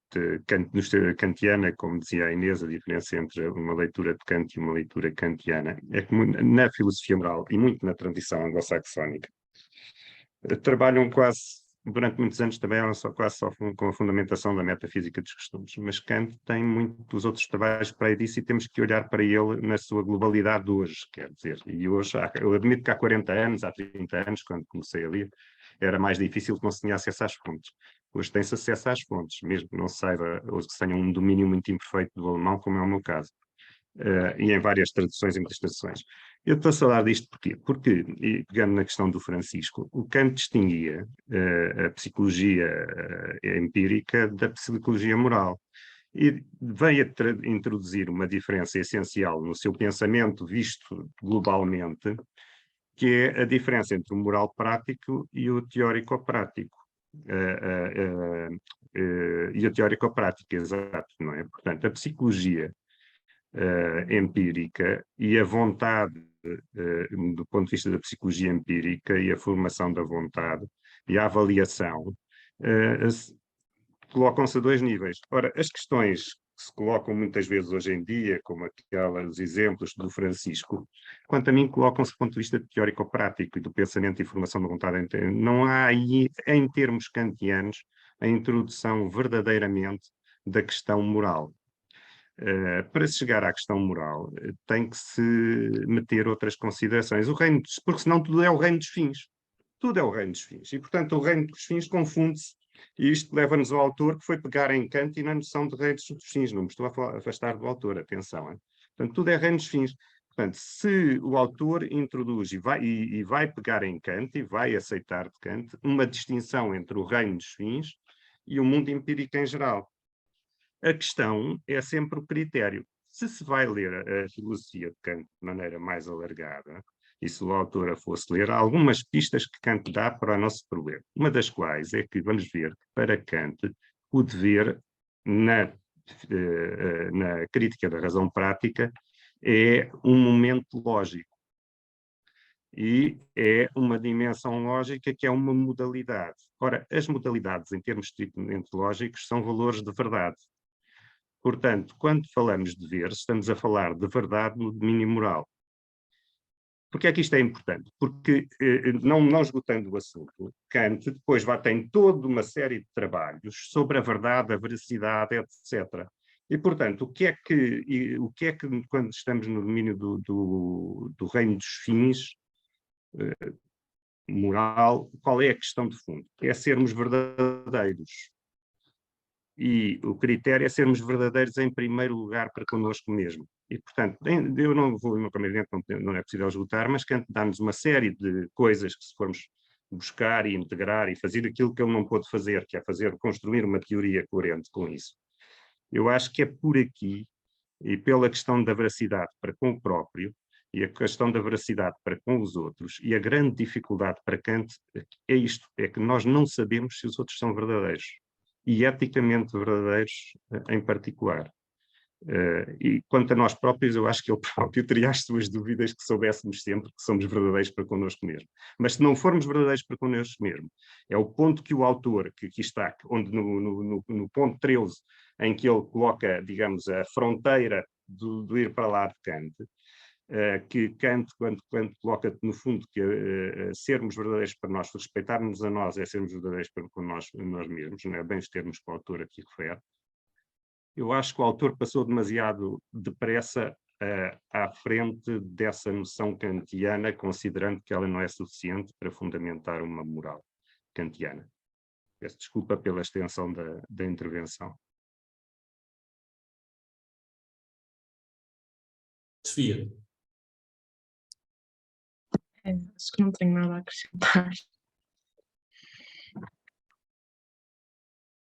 kantiana, como dizia a Inês, a diferença entre uma leitura de Kant e uma leitura kantiana, é que na filosofia moral e muito na tradição anglo-saxónica, trabalham durante muitos anos também eram quase só com a fundamentação da metafísica dos costumes, mas Kant tem muitos outros trabalhos para aí disso e temos que olhar para ele na sua globalidade hoje, quer dizer, e hoje, eu admito que há 40 anos, há 30 anos, quando comecei a ler, era mais difícil que não se tinha acesso às fontes. Hoje tem-se acesso às fontes, mesmo que não se saiba, ou que se tenha um domínio muito imperfeito do alemão, como é o meu caso. E em várias traduções, em muitas traduções. Eu estou a falar disto porquê? Porque, e pegando na questão do Francisco, o Kant distinguia a psicologia empírica da psicologia moral. E veio a introduzir uma diferença essencial no seu pensamento visto globalmente, que é a diferença entre o moral prático e o teórico-prático. E o teórico-prático, exato, não é? Portanto, a psicologia empírica e a vontade, do ponto de vista da psicologia empírica e a formação da vontade e a avaliação, colocam-se a dois níveis. Ora, as questões que se colocam muitas vezes hoje em dia, como aqueles exemplos do Francisco, quanto a mim, colocam-se do ponto de vista teórico-prático e do pensamento e formação da vontade. Não há aí, em termos kantianos, a introdução verdadeiramente da questão moral. Para se chegar à questão moral, tem que se meter outras considerações. Porque senão tudo é o reino dos fins. Tudo é o reino dos fins. E, portanto, o reino dos fins confunde-se. E isto leva-nos ao autor que foi pegar em Kant e na noção de reino dos fins. Não me estou a afastar do autor, atenção. Hein? Portanto, tudo é reino dos fins. Portanto, se o autor introduz e vai pegar em Kant e vai aceitar de Kant uma distinção entre o reino dos fins e o mundo empírico em geral. A questão é sempre o critério. Se vai ler a filosofia de Kant de maneira mais alargada, e se o autor fosse ler, há algumas pistas que Kant dá para o nosso problema. Uma das quais é que vamos ver que, para Kant, o dever, na crítica da razão prática, é um momento lógico. E é uma dimensão lógica que é uma modalidade. Ora, as modalidades, em termos estritamente lógicos, são valores de verdade. Portanto, quando falamos de dever, estamos a falar de verdade no domínio moral. Porquê é que isto é importante? Porque, não esgotando o assunto, Kant depois tem toda uma série de trabalhos sobre a verdade, a veracidade, etc. E, portanto, o que é que quando estamos no domínio do reino dos fins, moral, qual é a questão de fundo? É sermos verdadeiros. E o critério é sermos verdadeiros em primeiro lugar para connosco mesmo. E, portanto, eu não vou, como evidente, não é possível esgotar, mas Kant dá-nos uma série de coisas que, se formos buscar e integrar e fazer aquilo que ele não pôde fazer, que é construir uma teoria coerente com isso. Eu acho que é por aqui, e pela questão da veracidade para com o próprio, e a questão da veracidade para com os outros, e a grande dificuldade para Kant é isto, é que nós não sabemos se os outros são verdadeiros, e eticamente verdadeiros em particular. E quanto a nós próprios, eu acho que ele próprio teria as suas dúvidas que soubéssemos sempre que somos verdadeiros para connosco mesmo. Mas se não formos verdadeiros para connosco mesmo, é o ponto que o autor, que aqui está, onde no ponto 13, em que ele coloca, digamos, a fronteira do ir para lá de Kant, que Kant, quando coloca no fundo que sermos verdadeiros para nós, respeitarmos a nós é sermos verdadeiros para nós mesmos, não é bem os termos que o autor aqui refere. Eu acho que o autor passou demasiado depressa à frente dessa noção kantiana, considerando que ela não é suficiente para fundamentar uma moral kantiana. Peço desculpa pela extensão da intervenção. Sofia. Acho que não tenho nada a acrescentar.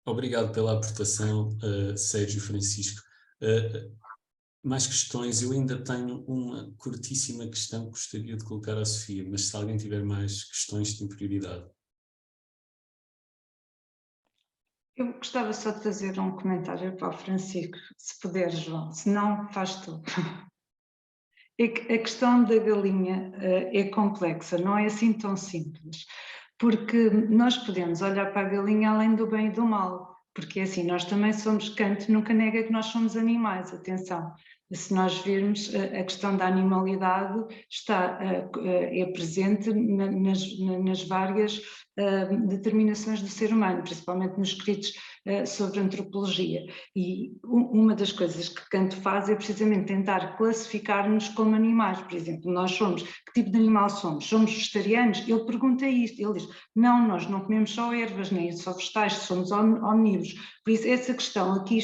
Obrigado pela aportação, Sérgio Francisco. Mais questões? Eu ainda tenho uma curtíssima questão que gostaria de colocar à Sofia, mas se alguém tiver mais questões, tem prioridade. Eu gostava só de fazer um comentário para o Francisco, se puder, João, se não, faz tu. É que a questão da galinha é complexa, não é assim tão simples, porque nós podemos olhar para a galinha além do bem e do mal, porque assim, nós também somos, Kant nunca nega que nós somos animais, atenção. Se nós virmos, a questão da animalidade é presente nas várias determinações do ser humano, principalmente nos escritos sobre antropologia. E uma das coisas que Kant faz é precisamente tentar classificar-nos como animais. Por exemplo, nós somos, que tipo de animal somos? Somos vegetarianos? Ele pergunta isto, ele diz, não, nós não comemos só ervas, nem só vegetais, somos omnívoros. Por isso, essa questão aqui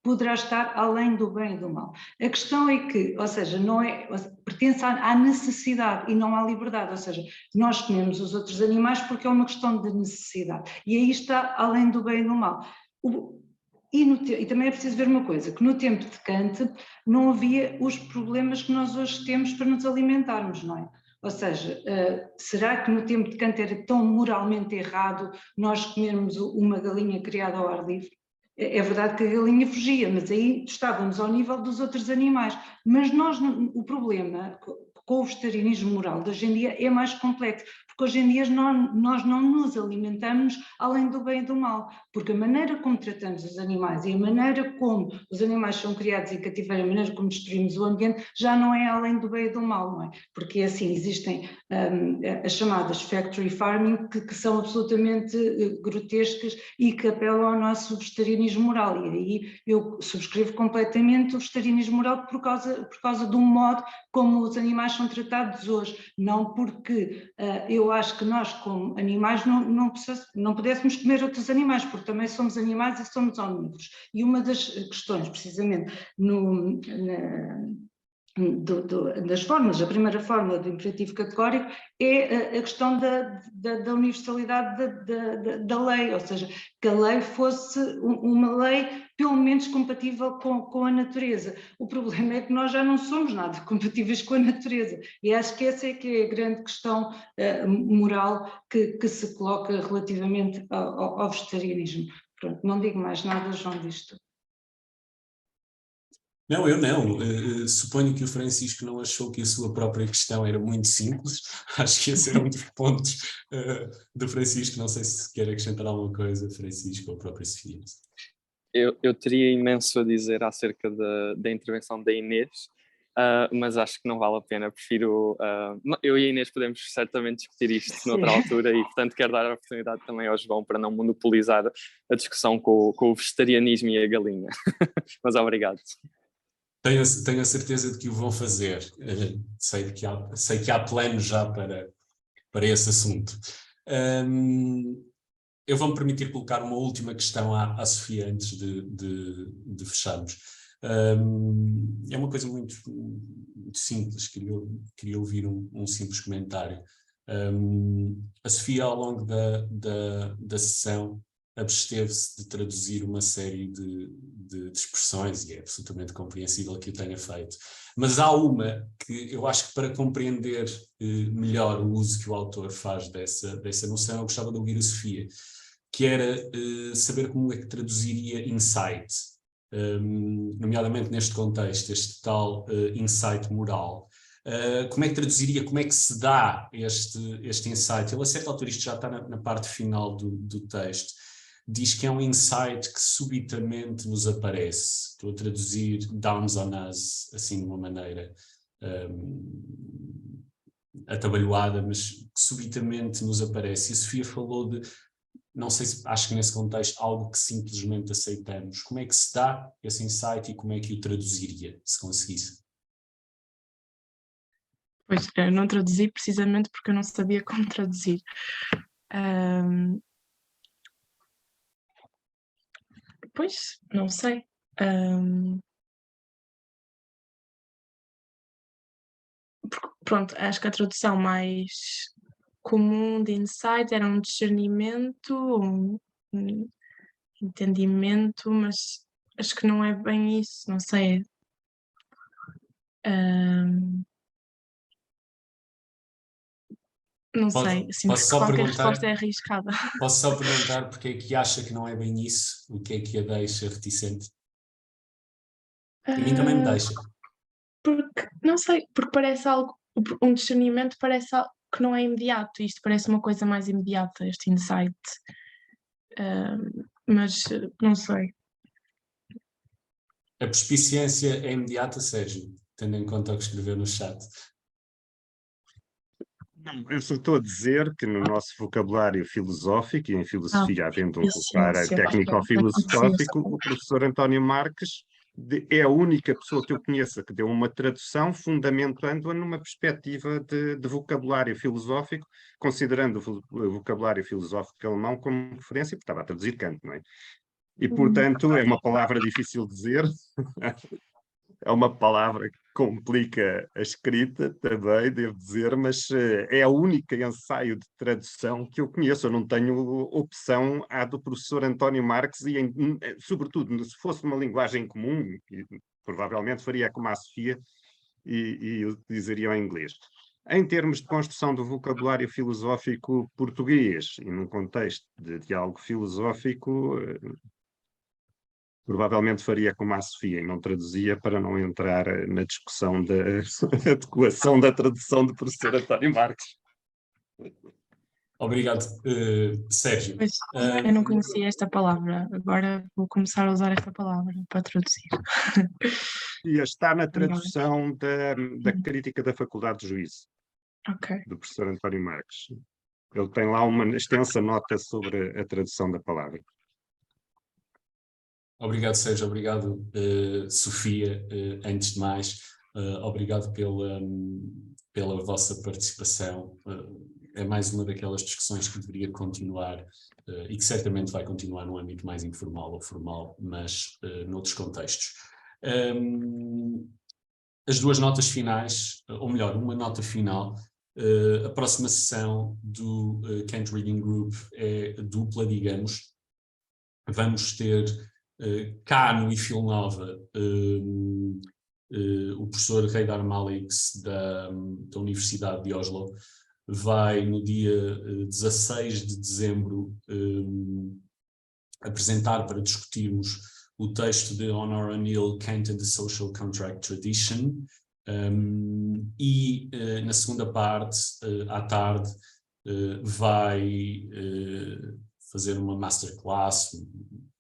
poderá estar além do bem e do mal. A questão é que, ou seja, pertence à necessidade e não à liberdade, ou seja, nós comemos os outros animais porque é uma questão de necessidade, e aí está além do bem e do mal. E também é preciso ver uma coisa, que no tempo de Kant não havia os problemas que nós hoje temos para nos alimentarmos, não é? Ou seja, será que no tempo de Kant era tão moralmente errado nós comermos uma galinha criada ao ar livre? É verdade que a galinha fugia, mas aí estávamos ao nível dos outros animais. Mas o problema com o vegetarianismo moral de hoje em dia é mais complexo, porque hoje em dia nós não nos alimentamos além do bem e do mal, porque a maneira como tratamos os animais e a maneira como os animais são criados em cativeiro, a maneira como destruímos o ambiente, já não é além do bem e do mal, não é? Porque assim existem as chamadas factory farming que são absolutamente grotescas e que apelam ao nosso vegetarianismo moral, e aí eu subscrevo completamente o vegetarianismo moral por causa do modo como os animais são tratados hoje, não porque eu acho que nós como animais não pudéssemos comer outros animais, porque também somos animais e somos omnívoros. E uma das questões, precisamente, das fórmulas, a primeira fórmula do imperativo categórico é a questão da universalidade da lei, ou seja, que a lei fosse uma lei pelo menos compatível com a natureza. O problema é que nós já não somos nada compatíveis com a natureza, e acho que essa é que é a grande questão moral que se coloca relativamente ao vegetarianismo. Pronto, não digo mais nada, João, disto. Não, eu não. Suponho que o Francisco não achou que a sua própria questão era muito simples. Acho que esse era um dos pontos do Francisco. Não sei se quer acrescentar alguma coisa, Francisco, ou a própria Sofia. Eu teria imenso a dizer acerca da intervenção da Inês, mas acho que não vale a pena. Prefiro... eu e a Inês podemos certamente discutir isto noutra altura, e portanto quero dar a oportunidade também ao João para não monopolizar a discussão com o vegetarianismo e a galinha. Mas obrigado. Tenho a certeza de que o vão fazer. Sei que há planos já para esse assunto. Eu vou-me permitir colocar uma última questão à Sofia antes de fecharmos. É uma coisa muito simples, queria ouvir um simples comentário. A Sofia, ao longo da sessão, absteve-se de traduzir uma série de expressões, e é absolutamente compreensível que o tenha feito. Mas há uma que eu acho que, para compreender melhor o uso que o autor faz dessa noção, eu gostava de ouvir a Sofia, que era saber como é que traduziria insight, nomeadamente neste contexto, este tal insight moral. Como é que traduziria, como é que se dá este insight? Ele, a certa altura, isto já está na parte final do texto, diz que é um insight que subitamente nos aparece. Estou a traduzir dawns on us, assim, de uma maneira atabalhoada, mas que subitamente nos aparece. E a Sofia falou de, não sei se, acho que nesse contexto, algo que simplesmente aceitamos. Como é que se dá esse insight e como é que o traduziria, se conseguisse? Pois, eu não traduzi precisamente porque eu não sabia como traduzir. Pois, não sei. Pronto, acho que a tradução mais comum de insight era um discernimento, um entendimento, mas acho que não é bem isso, não sei. Não sei, sinto que qualquer resposta é arriscada. Posso só perguntar porque é que acha que não é bem isso? O que é que a deixa reticente? A mim também me deixa. Porque, não sei, porque parece algo, um discernimento parece algo que não é imediato, isto parece uma coisa mais imediata, este insight. Mas não sei. A prospiciência é imediata, Sérgio, tendo em conta o que escreveu no chat. Eu só estou a dizer que no nosso vocabulário filosófico, e em filosofia havendo um vocabulário técnico-filosófico, o professor António Marques é a única pessoa que eu conheça que deu uma tradução fundamentando-a numa perspectiva de vocabulário filosófico, considerando o vocabulário filosófico alemão como referência, porque estava a traduzir Kant, não é? E, portanto, é uma palavra difícil de dizer, é uma palavra que complica a escrita também, devo dizer, mas é a única ensaio de tradução que eu conheço. Eu não tenho opção à do professor António Marques e, sobretudo, se fosse uma linguagem comum, provavelmente faria como a Sofia e utilizaria em inglês. Em termos de construção do vocabulário filosófico português e num contexto de diálogo filosófico, provavelmente faria como a Sofia e não traduzia para não entrar na discussão da adequação da tradução do professor António Marques. Obrigado, Sérgio. Pois, eu não conhecia esta palavra, agora vou começar a usar esta palavra para traduzir. E está na tradução da crítica da Faculdade de Juízo, do professor António Marques. Ele tem lá uma extensa nota sobre a tradução da palavra. Obrigado, Sérgio. Obrigado, Sofia. Antes de mais, obrigado pela vossa participação. É mais uma daquelas discussões que deveria continuar e que certamente vai continuar no âmbito mais informal ou formal, mas noutros contextos. As duas notas finais, ou melhor, uma nota final. A próxima sessão do Kant Reading Group é dupla, digamos. Vamos ter cá no IFIL Nova o professor Reidar Malix da Universidade de Oslo vai no dia 16 de dezembro apresentar para discutirmos o texto de Honor O'Neill, Kant and the Social Contract Tradition, e na segunda parte, à tarde, vai fazer uma masterclass,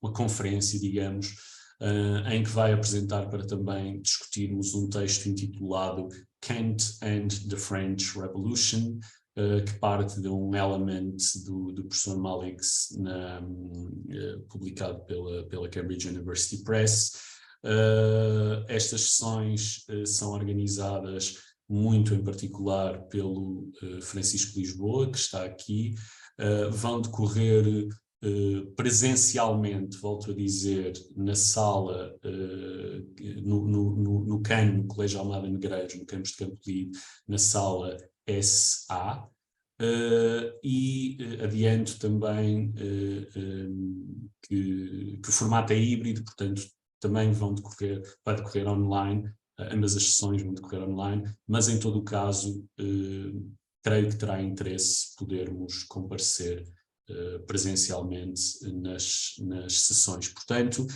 uma conferência, digamos, em que vai apresentar para também discutirmos um texto intitulado Kant and the French Revolution, que parte de um element do professor Malix, publicado pela Cambridge University Press. Estas sessões são organizadas muito em particular pelo Francisco Lisboa, que está aqui. Vão decorrer presencialmente, volto a dizer, na sala, no CAN, no Colégio Almada Negreiros, no campus de Campo Lido, na sala SA, e adianto também que o formato é híbrido, portanto também vai decorrer online, ambas as sessões vão decorrer online, mas em todo o caso creio que terá interesse podermos comparecer presencialmente nas sessões. Portanto,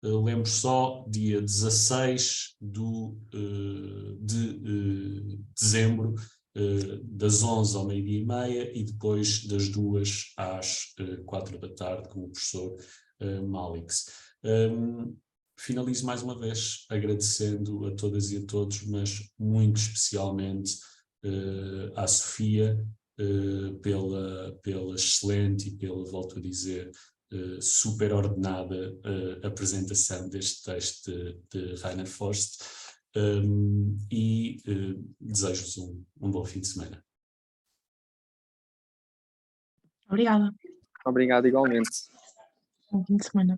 lembro só, dia 16 de dezembro, das 11 ao 12h30 e depois das 2 às 4 da tarde com o professor Malix. Finalizo mais uma vez agradecendo a todas e a todos, mas muito especialmente à Sofia, pela excelente e pela, volto a dizer, super ordenada apresentação deste texto de Rainer Forst, e desejo-vos um bom fim de semana. Obrigada. Obrigado igualmente. Bom fim de semana.